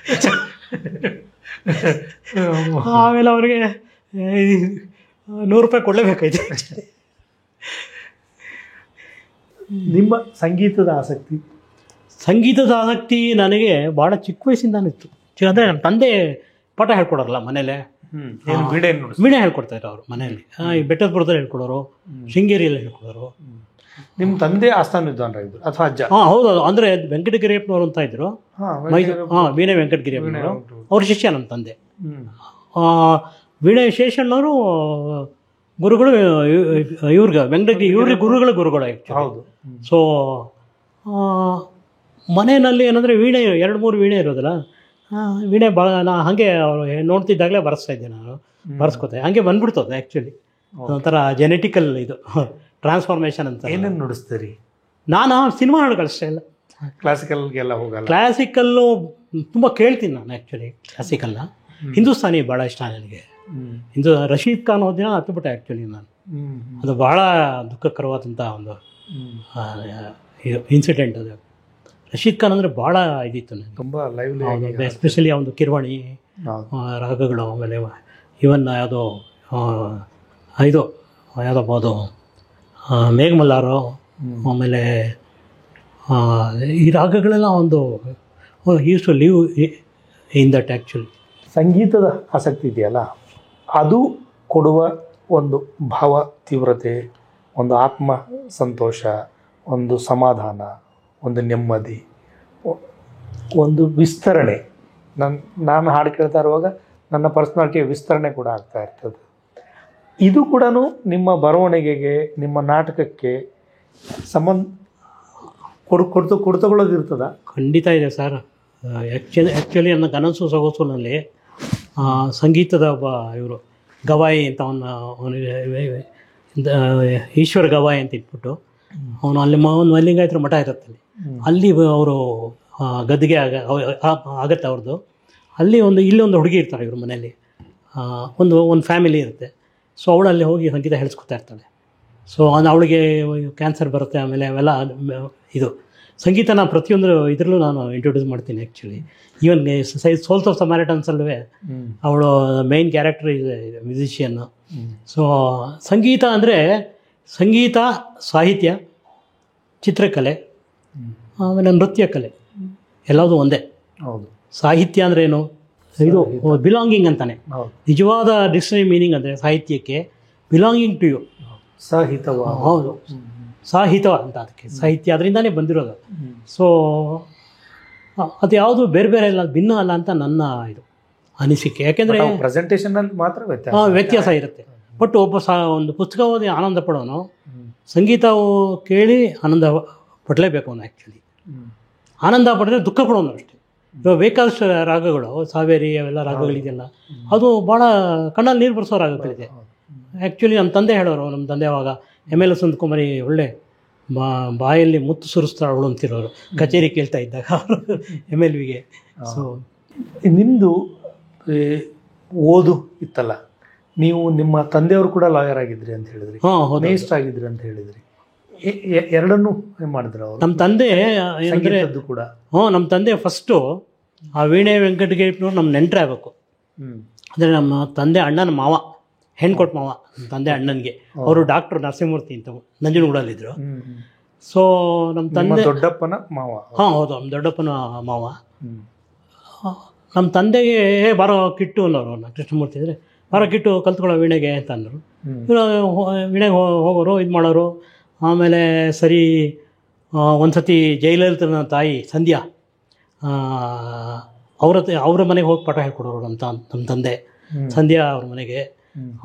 S2: ಆಮೇಲೆ ಅವನಿಗೆ 100 ರೂಪಾಯಿ ಕೊಡಲೇಬೇಕಾಯ್ತು.
S1: ನಿಮ್ಮ ಸಂಗೀತದ ಆಸಕ್ತಿ
S2: ನನಗೆ ಭಾಳ ಚಿಕ್ಕ ವಯಸ್ಸಿಂದಾನಿತ್ತು. ಅಂದರೆ ನಮ್ಮ ತಂದೆ ಪಾಠ ಹೇಳ್ಕೊಡೋರಲ್ಲ ಮನೇಲೆ, ವೀಣೆ ಹೇಳ್ಕೊಡ್ತಾರೆ ಅವರು ಮನೆಯಲ್ಲಿ. ಈ ಬೆಟ್ಟದಪುರದಲ್ಲಿ ಹೇಳ್ಕೊಡೋರು, ಶೃಂಗೇರಿಯಲ್ಲಿ ಹೇಳ್ಕೊಡೋರು.
S1: ನಿಮ್ಮ ತಂದೆ ಆಸ್ಥಾನ ವಿದ್ವಾನ್ರ ಇದ್ರು ಅಥವಾ ಅಜ್ಜ?
S2: ಹೌದು. ಅಂದರೆ ವೆಂಕಟಗಿರಿಯಪ್ಪನವರು ಅಂತ ಇದ್ರು, ವೀಣೆ ವೆಂಕಟಗಿರಿಯಪ್ಪನವರು. ಅವ್ರ ಶಿಷ್ಯ ನಮ್ಮ ತಂದೆ. ವೀಣೆ ಶೇಷಣ್ಣವರು ಗುರುಗಳು, ಇವ್ರಿಗೆ ಇವ್ರಿಗೆ ಗುರುಗಳು
S1: ಹೌದು.
S2: ಸೊ ಮನೆಯಲ್ಲಿ ಏನಂದರೆ ವೀಣೆ 2-3 ವೀಣೆ ಇರೋದಲ್ಲ, ವೀಣೆ ಭಾಳ ಹಾಗೆ ಅವರು ನೋಡ್ತಿದ್ದಾಗಲೇ ಬರೆಸ್ತಾ ಇದ್ದೆ ನಾನು, ಬರೆಸ್ಕೊತೆ ಹಾಗೆ ಬಂದ್ಬಿಡ್ತದೆ ಆ್ಯಕ್ಚುಲಿ. ಒಂಥರ ಜೆನೆಟಿಕಲ್ ಇದು ಟ್ರಾನ್ಸ್ಫಾರ್ಮೇಷನ್ ಅಂತ.
S1: ಏನೇನು ನುಡಿಸ್ತೀರಿ? ನಾನು
S2: ಸಿನಿಮಾ ಹಾಡುಗಳಷ್ಟೇ ಇಲ್ಲ,
S1: ಕ್ಲಾಸಿಕಲ್ಗೆಲ್ಲ ಹೋಗಲ್ಲ.
S2: ಕ್ಲಾಸಿಕಲ್ಲು ತುಂಬ ಕೇಳ್ತೀನಿ ನಾನು ಆ್ಯಕ್ಚುಲಿ. ಕ್ಲಾಸಿಕಲ್ನ ಹಿಂದೂಸ್ತಾನಿ ಭಾಳ ಇಷ್ಟ ನನಗೆ. ರಶೀದ್ ಖಾನ್ ಓದಿನ ಹತ್ತುಬಿಟ್ಟೆ ಆ್ಯಕ್ಚುಲಿ ನಾನು. ಅದು ಭಾಳ ದುಃಖಕರವಾದಂಥ ಒಂದು ಇನ್ಸಿಡೆಂಟ್ ಅದು. ರಶೀದ್ ಖಾನ್ ಅಂದರೆ ಭಾಳ ಇದಿತ್ತು ನನಗೆ,
S1: ತುಂಬ ಲೈವ್ಲಿ.
S2: ಎಸ್ಪೆಷಲಿ ಅವನು ಕಿರ್ವಾಣಿ ರಾಗಗಳು, ಆಮೇಲೆ ಇವನ್ ಯಾವುದೋ ಇದು ಯಾವುದಪ್ಪ ಅದು ಮೇಘಮಲ್ಲಾರು, ಆಮೇಲೆ ಈ ರಾಗಗಳೆಲ್ಲ ಒಂದು use to live in that actually.
S1: ಸಂಗೀತದ ಆಸಕ್ತಿ ಇದೆಯಲ್ಲ, ಅದು ಕೊಡುವ ಒಂದು ಭಾವ ತೀವ್ರತೆ, ಒಂದು ಆತ್ಮ ಸಂತೋಷ, ಒಂದು ಸಮಾಧಾನ, ಒಂದು ನೆಮ್ಮದಿ, ಒಂದು ವಿಸ್ತರಣೆ. ನಾನು ಹಾಡು ಕೇಳ್ತಾ ಇರುವಾಗ ನನ್ನ ಪರ್ಸ್ನಾಲಿಟಿಯ ವಿಸ್ತರಣೆ ಕೂಡ ಆಗ್ತಾ ಇರ್ತದೆ. ಇದು ಕೂಡ ನಿಮ್ಮ ಬರವಣಿಗೆಗೆ, ನಿಮ್ಮ ನಾಟಕಕ್ಕೆ ಕೊಡ್ತಗೊಳ್ಳೋದಿರ್ತದ?
S2: ಖಂಡಿತ ಇದೆ ಸರ್. ಆ್ಯಕ್ಚುಲಿ ನನ್ನ ಕನಸು ಸೊಗಸುನಲ್ಲಿ ಸಂಗೀತದ ಒಬ್ಬ ಇವರು ಗವಾಯಿ ಅಂತ ಈಶ್ವರ ಗವಾಯಿ ಅಂತ ಇಟ್ಬಿಟ್ಟು ಅವನು ಅಲ್ಲಿ ಒಂದು ಮಲ್ಲಿಂಗಾಯತ್ರ ಮಠ ಇರುತ್ತೆ, ಅಲ್ಲಿ ಅವರು ಗದ್ದಿಗೆ ಆಗತ್ತೆ ಅವ್ರದ್ದು. ಅಲ್ಲಿ ಇಲ್ಲಿ ಒಂದು ಹುಡುಗಿ ಇರ್ತಾರೆ ಇವ್ರ ಮನೆಯಲ್ಲಿ, ಒಂದು ಫ್ಯಾಮಿಲಿ ಇರುತ್ತೆ. ಸೊ ಅವಳಲ್ಲಿ ಹೋಗಿ ಸಂಗೀತ ಹೇಳಿಸ್ಕೊತಾ ಇರ್ತಾಳೆ. ಸೊ ಅವಳಿಗೆ ಕ್ಯಾನ್ಸರ್ ಬರುತ್ತೆ. ಆಮೇಲೆ ಅವೆಲ್ಲ ಇದು ಸಂಗೀತನ ಪ್ರತಿಯೊಂದು ಇದರಲ್ಲೂ ನಾನು ಇಂಟ್ರೊಡ್ಯೂಸ್ ಮಾಡ್ತೀನಿ. ಆ್ಯಕ್ಚುಲಿ ಈವನ್ ಸೋಲ್ಸ್ ಆಫ್ ಸಮಾರಿಟನ್ಸಲ್ಲೂ ಅವಳು ಮೇಯ್ನ್ ಕ್ಯಾರೆಕ್ಟರ್ ಇದೆ, ಮ್ಯೂಸಿಷಿಯನ್ನು. ಸೊ ಸಂಗೀತ ಅಂದರೆ ಸಂಗೀತ, ಸಾಹಿತ್ಯ, ಚಿತ್ರಕಲೆ, ಆಮೇಲೆ ನೃತ್ಯ ಕಲೆ ಎಲ್ಲದೂ ಒಂದೇ.
S1: ಹೌದು.
S2: ಸಾಹಿತ್ಯ ಅಂದರೆ ಏನು, ಇದು ಬಿಲಾಂಗಿಂಗ್ ಅಂತಾನೆ. ನಿಜವಾದ ಡಿಕ್ಷನರಿ ಮೀನಿಂಗ್ ಅಂದರೆ ಸಾಹಿತ್ಯಕ್ಕೆ ಬಿಲಾಂಗಿಂಗ್ ಟು ಯು,
S1: ಸಾಹಿತ್ಯವ.
S2: ಹೌದು, ಸಾಹಿತ್ಯ ಅಂತ ಅದಕ್ಕೆ ಸಾಹಿತ್ಯ ಅದರಿಂದಾನೇ ಬಂದಿರೋದು. ಸೊ ಅದು ಯಾವುದು ಬೇರೆ ಬೇರೆ ಇಲ್ಲ, ಭಿನ್ನ ಅಲ್ಲ ಅಂತ ನನ್ನ ಇದು ಅನಿಸಿಕೆ. ಯಾಕೆಂದರೆ
S1: ಪ್ರೆಸೆಂಟೇಷನಲ್ಲಿ ಮಾತ್ರ
S2: ವ್ಯತ್ಯಾಸ ಇರುತ್ತೆ. ಬಟ್ ಒಂದು ಪುಸ್ತಕ ಓದಿ ಆನಂದ ಪಡೋನು ಸಂಗೀತವು ಕೇಳಿ ಆನಂದ ಪಡಲೇಬೇಕು ಅವನು. ಆ್ಯಕ್ಚುಲಿ ಆನಂದ ಪಡೆದ್ರೆ ದುಃಖ ಪಡೋನು ಅಷ್ಟೇ. ಇವಾಗ ಬೇಕಾದಷ್ಟು ರಾಗಗಳು, ಸಾವೇರಿ ಅವೆಲ್ಲ ರಾಗಗಳಿದೆಯಲ್ಲ, ಅದು ಭಾಳ ಕಣ್ಣಲ್ಲಿ ನೀರು ಬರೆಸೋ ರಾಗಗಳಿದೆ. ಆ್ಯಕ್ಚುಲಿ ನಮ್ಮ ತಂದೆ ಹೇಳೋರು, ನಮ್ಮ ತಂದೆ ಅವಾಗ MLS ಕುಮಾರಿ ಒಳ್ಳೆ ಬಾಯಲ್ಲಿ ಮುತ್ತು ಸುರಿಸ್ತಾಳೆ ಅವಳು ಅಂತಿರೋರು, ಕಚೇರಿ ಕೇಳ್ತಾ ಇದ್ದಾಗ ಅವರು MLVಗೆ. ಸೊ
S1: ನಿಮ್ಮದು ಓದು ಇತ್ತಲ್ಲ, ನೀವು ನಿಮ್ಮ ತಂದೆಯವರು ಕೂಡ ಲಾಯರ್ ಆಗಿದ್ರಿ ಅಂತ ಹೇಳಿದ್ರಿ, ಮೇಸ್ಟ್ ಆಗಿದ್ರಿ ಅಂತ ಹೇಳಿದ್ರಿ. ಎರಡನ್ನೂ ಮಾಡಿದ್ರು ಅವರು? ನಮ್ಮ ತಂದೆ
S2: ಏನಂದರೆ
S1: ಕೂಡ
S2: ನಮ್ಮ ತಂದೆ ಫಸ್ಟು ಆ ವೀಣೆ ವೆಂಕಟಗಿರಿನವ್ರು ನಮ್ಮ ನೆಂಟರೇ ಆಗಬೇಕು. ಅಂದರೆ ನಮ್ಮ ತಂದೆ ಅಣ್ಣನ ಮಾವ, ಹೆಣ್ಕೊಟ್ಟು ಮಾವ ನಮ್ಮ ತಂದೆ ಅಣ್ಣನಿಗೆ. ಅವರು ಡಾಕ್ಟ್ರು ನರಸಿಂಹಮೂರ್ತಿ ಅಂತ ನಂಜನಗೂಡಲ್ಲಿದ್ದರು. ಸೊ ನಮ್ಮ ತಂದೆ
S1: ದೊಡ್ಡಪ್ಪನ ಮಾವ.
S2: ಹೌದು, ನಮ್ಮ ದೊಡ್ಡಪ್ಪನ ಮಾವ. ನಮ್ಮ ತಂದೆಗೆ ಬಾರೋ ಕಿಟ್ಟು ಅನ್ನೋರು, ಕೃಷ್ಣಮೂರ್ತಿ ಅಂದರೆ ಬಾರೋ ಕಿಟ್ಟು ಕಲ್ತ್ಕೊಳ್ಳೋ ವೀಣೆಗೆ ಅಂತ ಅಂದರು. ವೀಣೆಗೆ ಹೋಗೋರು, ಇದು ಮಾಡೋರು. ಆಮೇಲೆ ಸರಿ ಒಂದು ಸತಿ ಜಯಲಲಿತನ ತಾಯಿ ಸಂಧ್ಯಾ ಅವರ ಮನೆಗೆ ಹೋಗಿ ಪಾಠ ಹೇಳ್ಕೊಡೋರು ನಮ್ಮ ತಂದೆ, ಸಂಧ್ಯಾ ಅವ್ರ ಮನೆಗೆ.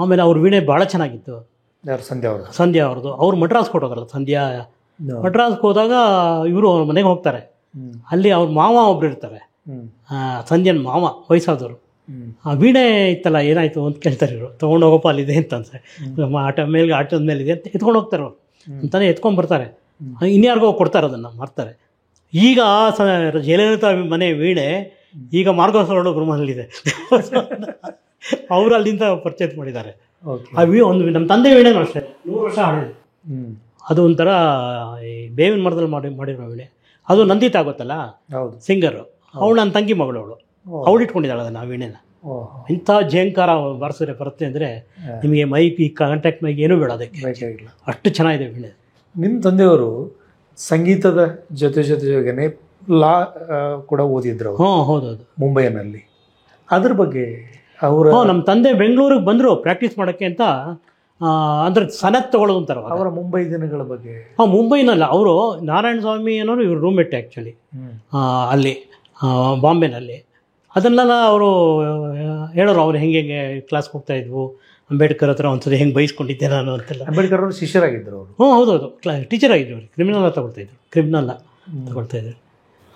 S2: ಆಮೇಲೆ ಅವ್ರ ವೀಣೆ ಭಾಳ ಚೆನ್ನಾಗಿತ್ತು, ಸಂಧ್ಯಾ ಅವ್ರದ್ದು. ಅವ್ರು ಮಡ್ರಾಸ್ ಕೊಟ್ಟೋದ್ರಲ್ಲ, ಸಂಧ್ಯಾ ಮಡ್ರಾಸ್ಗೆ ಹೋದಾಗ ಇವರು ಅವ್ರ ಮನೆಗೆ ಹೋಗ್ತಾರೆ. ಅಲ್ಲಿ ಅವ್ರ ಮಾವ ಒಬ್ರು ಇರ್ತಾರೆ, ಸಂಧ್ಯನ ಮಾವ, ವಯಸ್ಸಾದವರು. ಆ ವೀಣೆ ಇತ್ತಲ್ಲ, ಏನಾಯಿತು ಅಂತ ಕೇಳ್ತಾರೆ ಇವರು. ತೊಗೊಂಡು ಹೋಗಪ್ಪ ಅಲ್ಲಿದೆ ಅಂತ ಅನ್ಸೆ, ಆಟದ ಮೇಲಿದೆ ಅಂತ ಎತ್ಕೊಂಡು ಹೋಗ್ತಾರೆ ಅವರು. ಅಂತಾನೆ ಎತ್ಕೊಂಡು ಬರ್ತಾರೆ, ಇನ್ಯಾರಿಗೋ ಕೊಡ್ತಾರೆ, ಅದನ್ನು ಮಾರ್ತಾರೆ. ಈಗ ಜಯಲಲಿತಾ ಮನೆ ವೀಣೆ ಈಗ ಮಾರ್ಗೋಸರಡು ಗೃಹದಲ್ಲಿದೆ. ಅವರು ಅಲ್ಲಿಂದ ಪರ್ಚೇಸ್ ಮಾಡಿದ್ದಾರೆ. ಒಂದು ನಮ್ಮ ತಂದೆ ವೀಣೆನೂ ಅಷ್ಟೇ 100 ವರ್ಷ ಹಳೆಯದು. ಅದು ಒಂಥರ ಈ ಬೇವಿನ ಮರದಲ್ಲಿ ಮಾಡಿರೋ ವೀಣೆ. ಅದು ನಂದಿತಾ ಗೊತ್ತಲ್ಲ, ಸಿಂಗರು, ಅವಳು ನನ್ನ ತಂಗಿ ಮಗಳು. ಅವಳು ಇಟ್ಕೊಂಡಿದ್ದಾಳೆ ಅದನ್ನು, ಆ ವೀಣೆನ. ಇಂಥ ಜೇಂಕಾರ ಬಾರಿಸಿದ್ರೆ ಬರುತ್ತೆ ಅಂದರೆ ನಿಮಗೆ ಮೈಕ್, ಈ ಕಾಂಟ್ಯಾಕ್ಟ್ ಮೈಕ್ ಏನೂ ಬೇಡ, ಅದಕ್ಕೆ ಅಷ್ಟು ಚೆನ್ನಾಗಿದೆ ವೀಣೆ.
S1: ನಿಮ್ಮ ತಂದೆಯವರು ಸಂಗೀತದ ಜೊತೆಗೇನೆ ಲಾ ಕೂಡ ಓದಿದ್ರು.
S2: ಹೌದೌದು,
S1: ಮುಂಬೈನಲ್ಲಿ. ಅದ್ರ ಬಗ್ಗೆ ಅವರು
S2: ನಮ್ಮ ತಂದೆ ಬೆಂಗಳೂರಿಗೆ ಬಂದರು ಪ್ರಾಕ್ಟೀಸ್ ಮಾಡೋಕ್ಕೆ ಅಂತ. ಅಂದರೆ ಸನತ್ ತಗೊಳ್ಳೋದು ಅಂತಾರೆ
S1: ಅವರ ಮುಂಬೈ ದಿನಗಳ ಬಗ್ಗೆ.
S2: ಮುಂಬೈನಲ್ಲ, ಅವರು ನಾರಾಯಣ ಸ್ವಾಮಿ ಅನ್ನೋರು ಇವರು ರೂಮ್ಮೇಟ್ ಆ್ಯಕ್ಚುಲಿ ಅಲ್ಲಿ ಬಾಂಬೆನಲ್ಲಿ. ಅದನ್ನೆಲ್ಲ ಅವರು ಹೇಳೋರು, ಅವ್ರು ಹೆಂಗೆ ಕ್ಲಾಸ್ಗೆ ಹೋಗ್ತಾ ಇದ್ವು, ಅಂಬೇಡ್ಕರ್ ಹತ್ರ ಒಂದ್ಸರಿ ಹೆಂಗೆ ಬೈಸ್ಕೊಂಡಿದ್ದೆ ನಾನು ಅಂತೆಲ್ಲ.
S1: ಅಂಬೇಡ್ಕರ್ ಅವರು ಶಿಷ್ಯರಾಗಿದ್ದರು ಅವರು?
S2: ಹೌದೌದು, ಟೀಚರ್ ಆಗಿದ್ರು. ಅವರು ಕ್ರಿಮಿನಲ್ ತಗೊಳ್ತಾಯಿದ್ರು.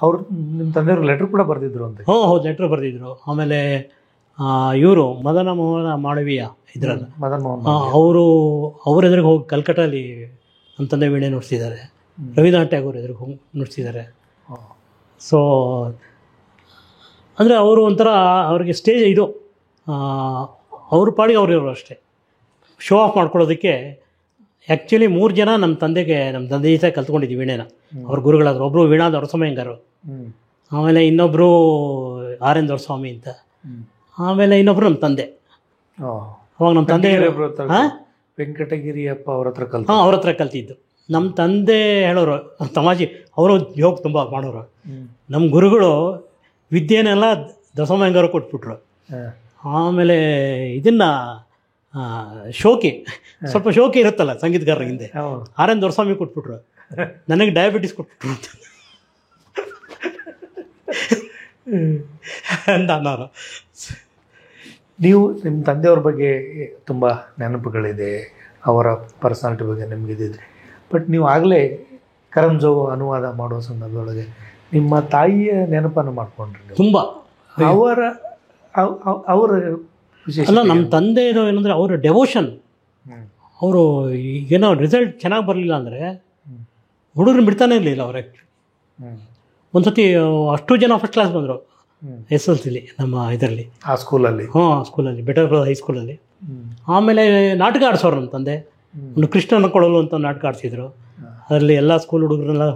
S1: ಅವರು ನಿಮ್ಮ ತಂದೆಯವರು ಲೆಟ್ರ್ ಕೂಡ ಬರೆದಿದ್ರು ಅಂತ?
S2: ಹೌದು, ಲೆಟ್ರ್ ಬರೆದಿದ್ರು. ಆಮೇಲೆ ಇವರು ಮದನ ಮೋಹನ ಮಾಳವೀಯ ಇದ್ರಲ್ಲ, ಅವ್ರ ಎದುರಿಗೆ ಹೋಗಿ ಕಲ್ಕಟ್ಟಲ್ಲಿ ನಮ್ಮ ತಂದೆ ವೀಣೆ ನುಡಿಸಿದ್ದಾರೆ. ರವೀಂದ್ರನಾಥ್ ಟ್ಯಾಗೋರ್ ಎದುರಿಗೆ ಹೋಗಿ ನುಡಿಸಿದ್ದಾರೆ. ಸೊ ಅಂದರೆ ಅವರು ಒಂಥರ ಅವ್ರಿಗೆ ಸ್ಟೇಜ್ ಇದು, ಅವ್ರ ಪಾಡಿಗೆ ಅವ್ರು ಇರೋರು ಅಷ್ಟೇ, ಶೋ ಆಫ್ ಮಾಡ್ಕೊಳ್ಳೋದಕ್ಕೆ. ಆ್ಯಕ್ಚುಲಿ 3 ಜನ ನಮ್ಮ ತಂದೆ ಜೊತೆ ಕಲ್ತ್ಕೊಂಡಿದ್ದೀವಿ ವೀಣೆನ. ಅವ್ರ ಗುರುಗಳಾದ್ರು. ಒಬ್ಬರು ವೀಣಾ ದೊರಸಮಯ್ಯಂಗಾರು, ಆಮೇಲೆ ಇನ್ನೊಬ್ಬರು ಆರ್ ಎನ್ ದೊರೆಸ್ವಾಮಿ ಅಂತ, ಆಮೇಲೆ ಇನ್ನೊಬ್ಬರು ನಮ್ಮ ತಂದೆ. ಅವಾಗ ನಮ್ಮ ತಂದೆ
S1: ವೆಂಕಟಗಿರಿಯಪ್ಪ ಅವ್ರ ಹತ್ರ ಕಲ್ತು.
S2: ಅವ್ರ ಹತ್ರ ಕಲ್ತಿದ್ದು. ನಮ್ಮ ತಂದೆ ಹೇಳೋರು ತಮಾಷೆ, ಅವರು ಯೋಗ ತುಂಬ ಮಾಡೋರು. ನಮ್ಮ ಗುರುಗಳು ವಿದ್ಯೆನೆಲ್ಲ ದಸಮಂಗರು ಕೊಟ್ಬಿಟ್ರು. ಆಮೇಲೆ ಇದನ್ನು ಶೋಕಿ, ಸ್ವಲ್ಪ ಶೋಕಿ ಇರುತ್ತಲ್ಲ ಸಂಗೀತಗಾರರ ಹಿಂದೆ, ಆರ್.ಎನ್. ದೊರೆಸ್ವಾಮಿ ಕೊಟ್ಬಿಟ್ರು. ನನಗೆ ಡಯಾಬಿಟಿಸ್ ಕೊಟ್ಬಿಟ್ರು ಅಂತ ನಾನು.
S1: ನೀವು ನಿಮ್ಮ ತಂದೆಯವ್ರ ಬಗ್ಗೆ ತುಂಬ ನೆನಪುಗಳಿದೆ, ಅವರ ಪರ್ಸನಾಲಿಟಿ ಬಗ್ಗೆ ನಿಮಗಿದ್ದಿದ್ರೆ. ಬಟ್ ನೀವು ಆಗಲೇ ಕರಂಜೋ ಅನುವಾದ ಮಾಡುವ ಸಂದರ್ಭದೊಳಗೆ ನಿಮ್ಮ ತಾಯಿಯ ನೆನಪನ್ನು ಮಾಡಿಕೊಂಡ್ರಿ
S2: ತುಂಬ.
S1: ಅವರ ವಿಶೇಷ
S2: ಅಲ್ಲ, ನಮ್ಮ ತಂದೆಯದು ಏನಂದರೆ ಅವರ ಡೆವೋಷನ್. ಅವರು ಏನೋ ರಿಸಲ್ಟ್ ಚೆನ್ನಾಗಿ ಬರಲಿಲ್ಲ ಅಂದರೆ ಹುಡುಗರು ಬಿಡ್ತಾನೆ ಇರಲಿಲ್ಲ ಅವ್ರು. ಒಂದು ಸತಿ ಅಷ್ಟು ಜನ ಫಸ್ಟ್ ಕ್ಲಾಸ್ ಬಂದರು SLCಲಿ ನಮ್ಮ ಇದರಲ್ಲಿ,
S1: ಆ ಸ್ಕೂಲಲ್ಲಿ.
S2: ಸ್ಕೂಲಲ್ಲಿ, ಬೆಟರ್ ಹೈಸ್ಕೂಲಲ್ಲಿ. ಆಮೇಲೆ ನಾಟಕ ಆಡಿಸೋರು ನಮ್ಮ ತಂದೆ. ಒಂದು ಕೃಷ್ಣನ ಕೊಡಲು ಅಂತ ನಾಟಕ ಆಡಿಸಿದ್ರು. ಅದರಲ್ಲಿ ಎಲ್ಲ ಸ್ಕೂಲ್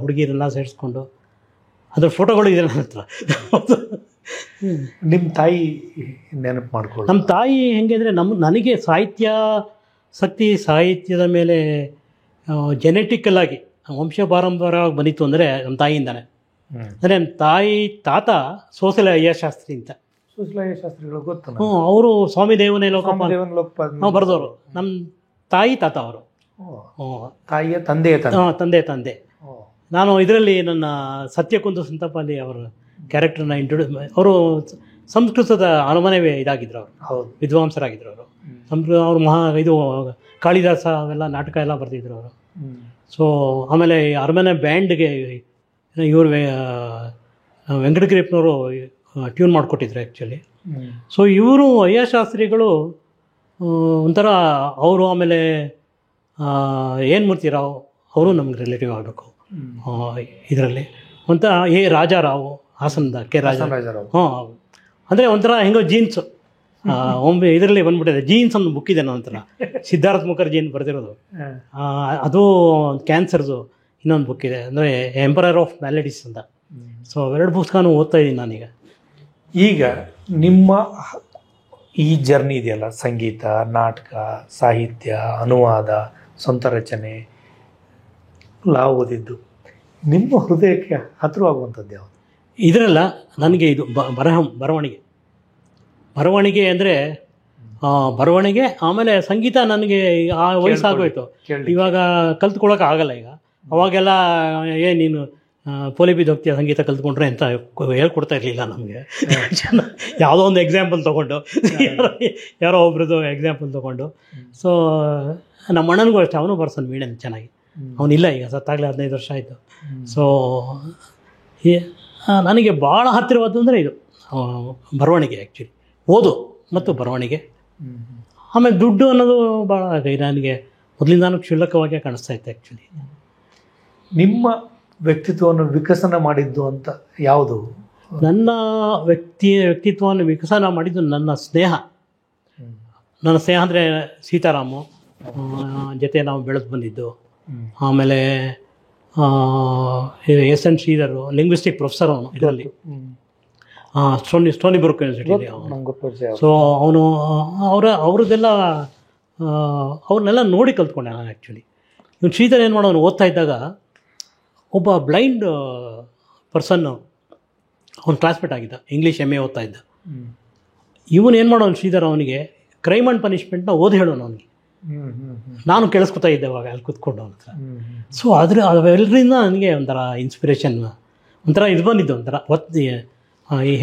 S2: ಹುಡುಗಿರೆಲ್ಲ ಸೇರಿಸ್ಕೊಂಡು ಅದ್ರ ಫೋಟೋಗಳು ಇದೆ ನನ್ನ ಹತ್ರ.
S1: ನಿಮ್ಮ ತಾಯಿ ನೆನಪು ಮಾಡ್ಕೊಳ್ಳಿ.
S2: ನಮ್ಮ ತಾಯಿ ಹೆಂಗೆ ಅಂದರೆ ನನಗೆ ಸಾಹಿತ್ಯದ ಮೇಲೆ ಜೆನೆಟಿಕಲ್ ಆಗಿ ವಂಶ ಪಾರಂಪರ್ಯವಾಗಿ ಬಂದಿತ್ತು ಅಂದರೆ ನಮ್ಮ ತಾಯಿಯಿಂದಾನೆ. ಅಂದರೆ ನಮ್ಮ ತಾಯಿ ತಾತ ಸೋಸಲೆ ಅಯ್ಯಶಾಸ್ತ್ರಿ ಅಂತ.
S1: ಶಾಸ್ತ್ರಿಗಳು ಗೊತ್ತು.
S2: ಅವರು ಸ್ವಾಮಿ ದೇವನೇ ಲೋಕಪಾಲ ಬರೆದವರು. ನಮ್ಮ ತಾಯಿ ತಾತ ಅವರು.
S1: ತಾಯಿಯ ತಂದೆ.
S2: ನಾನು ಇದರಲ್ಲಿ ನನ್ನ ಸತ್ಯಕುಂದು ಸಂತಾಪಾಲಿ ಅವರ ಕ್ಯಾರೆಕ್ಟರ್ನ ಅವರು ಸಂಸ್ಕೃತದ ಅರಮನೆ ಇದಾಗಿದ್ರು. ಅವರು ಹೌದು, ವಿದ್ವಾಂಸರಾಗಿದ್ದರು ಅವರು. ಅವರು ಇದು ಕಾಳಿದಾಸ ಅವೆಲ್ಲ ನಾಟಕ ಎಲ್ಲ ಬರೆದಿದ್ರು ಅವರು. ಸೊ ಆಮೇಲೆ ಅರಮನೆ ಬ್ಯಾಂಡ್ಗೆ ಇವರು ವೆಂಕಟಗಿರಿಪ್ಪನವರು ಟ್ಯೂನ್ ಮಾಡಿಕೊಟ್ಟಿದ್ರು ಆ್ಯಕ್ಚುಲಿ. ಸೊ ಇವರು ಅಯ್ಯಶಾಸ್ತ್ರಿಗಳು ಒಂಥರ ಅವರು. ಆಮೇಲೆ ಏನು ಮೂರ್ತಿರಾವ್ ಅವರು ನಮ್ಗೆ ರಿಲೇಟಿವ್ ಆಗಬೇಕು ಇದರಲ್ಲಿ. ಒಂಥರ ರಾಜಾರಾವ್, ಹಾಸನದ ರಾಜಾರಾವ್. ಅಂದರೆ ಒಂಥರ ಹೆಂಗೋ ಜೀನ್ಸು ಒಮ್ಮೆ ಇದರಲ್ಲಿ ಬಂದ್ಬಿಟ್ಟಿದೆ. ಜೀನ್ಸ್ ಒಂದು ಬುಕ್ ಇದೆ ಒಂಥರ, ಸಿದ್ಧಾರ್ಥ ಮುಖರ್ಜಿಯನ್ನು ಬರೆದಿರೋದು. ಅದು ಕ್ಯಾನ್ಸರ್ದು ಇನ್ನೊಂದು ಬುಕ್ ಇದೆ, ಅಂದರೆ ಎಂಪರರ್ ಆಫ್ ಮ್ಯಾಲಡೀಸ್ ಅಂತ. ಸೊ ಎರಡು ಪುಸ್ತಕನೂ ಓದ್ತಾ ಇದ್ದೀನಿ ನಾನೀಗ.
S1: ಈಗ ನಿಮ್ಮ ಈ ಜರ್ನಿ ಇದೆಯಲ್ಲ, ಸಂಗೀತ, ನಾಟಕ, ಸಾಹಿತ್ಯ, ಅನುವಾದ, ಸ್ವಂತ ರಚನೆ ಎಲ್ಲ ಓದಿದ್ದು, ನಿಮ್ಮ ಹೃದಯಕ್ಕೆ ಹತ್ತಿರವಾಗುವಂಥದ್ದು ಯಾವುದು?
S2: ಇದರಲ್ಲ ನನಗೆ ಇದು ಬರವಣಿಗೆ ಅಂದರೆ ಬರವಣಿಗೆ. ಆಮೇಲೆ ಸಂಗೀತ ನನಗೆ ಆ ವಯಸ್ಸಾಗೋಯ್ತು, ಇವಾಗ ಕಲ್ತ್ಕೊಳ್ಳೋಕೆ ಆಗಲ್ಲ. ಈಗ ಅವಾಗೆಲ್ಲ ನೀನು ಪೋಲಿ ಬಿದ್ದು ಹೋಗ್ತೀಯ ಸಂಗೀತ ಕಲ್ತ್ಕೊಂಡ್ರೆ ಅಂತ ಹೇಳ್ಕೊಡ್ತಾ ಇರಲಿಲ್ಲ ನಮಗೆ. ಯಾವುದೋ ಒಂದು ಎಕ್ಸಾಂಪಲ್ ತೊಗೊಂಡು, ಯಾರೋ ಒಬ್ರದ್ದು ಎಕ್ಸಾಂಪಲ್ ತೊಗೊಂಡು. ಸೊ ನಮ್ಮ ಅಣ್ಣನಿಗೂ ಅಷ್ಟೇ, ಅವನು ಬರ್ಸನ್ ವೀಣೆ ಚೆನ್ನಾಗಿ. ಅವನಿಲ್ಲ, ಈಗ ಸತ್ತಾಗಲೇ 15 ವರ್ಷ ಆಯಿತು. ಸೊ ನನಗೆ ಭಾಳ ಹತ್ತಿರವಾದ್ದು ಅಂದರೆ ಇದು ಬರವಣಿಗೆ ಆ್ಯಕ್ಚುಲಿ, ಓದು ಮತ್ತು ಬರವಣಿಗೆ. ಆಮೇಲೆ ದುಡ್ಡು ಅನ್ನೋದು ಭಾಳ ನನಗೆ ಮೊದಲಿಂದಾನು ಕ್ಷುಲ್ಲಕವಾಗೇ ಕಾಣಿಸ್ತಾ ಇತ್ತು ಆ್ಯಕ್ಚುಲಿ.
S1: ನಿಮ್ಮ ವ್ಯಕ್ತಿತ್ವವನ್ನು ವಿಕಸನ ಮಾಡಿದ್ದು ಅಂತ ಯಾವುದು?
S2: ನನ್ನ ವ್ಯಕ್ತಿತ್ವವನ್ನು ವಿಕಸನ ಮಾಡಿದ್ದು ನನ್ನ ಸ್ನೇಹ. ಅಂದರೆ ಸೀತಾರಾಮು ಜೊತೆ ನಾವು ಬೆಳೆದು ಬಂದಿದ್ದು. ಆಮೇಲೆ SN ಶ್ರೀಧರು, ಲಿಂಗ್ವಿಸ್ಟಿಕ್ ಪ್ರೊಫೆಸರ್ ಅವನು ಇದರಲ್ಲಿ, ಸ್ಟೋನಿ ಬ್ರೂಕ್ ಯೂನಿವರ್ಸಿಟಿಲಿ. ಸೊ ಅವನು ಅವ್ರನ್ನೆಲ್ಲ ನೋಡಿ ಕಲ್ತ್ಕೊಂಡೆ ನಾನು ಆ್ಯಕ್ಚುಲಿ. ಇವನು ಶ್ರೀಧರ್ ಏನು ಮಾಡೋನು, ಓದ್ತಾ ಇದ್ದಾಗ ಒಬ್ಬ ಬ್ಲೈಂಡ್ ಪರ್ಸನ್ನು, ಅವನು ಕ್ಲಾಸ್ಮೇಟ್ ಆಗಿದ್ದ, ಇಂಗ್ಲೀಷ್ MA ಓದ್ತಾ ಇದ್ದ. ಇವನು ಏನು ಮಾಡೋನು ಶ್ರೀಧರ್, ಅವನಿಗೆ ಕ್ರೈಮ್ ಆ್ಯಂಡ್ ಪನಿಷ್ಮೆಂಟ್ನ ಓದಿ ಹೇಳೋನು ಅವನಿಗೆ. ನಾನು ಕೇಳಿಸ್ಕೊತಾ ಇದ್ದೆ ಅವಾಗ ಅಲ್ಲಿ ಕೂತ್ಕೊಂಡು ಅವನ ಹತ್ರ. ಸೊ ಅವೆಲ್ಲರಿಂದ ನನಗೆ ಒಂಥರ ಇನ್ಸ್ಪಿರೇಷನ್, ಒಂಥರ ಇದು ಬಂದಿದ್ದು, ಒಂಥರ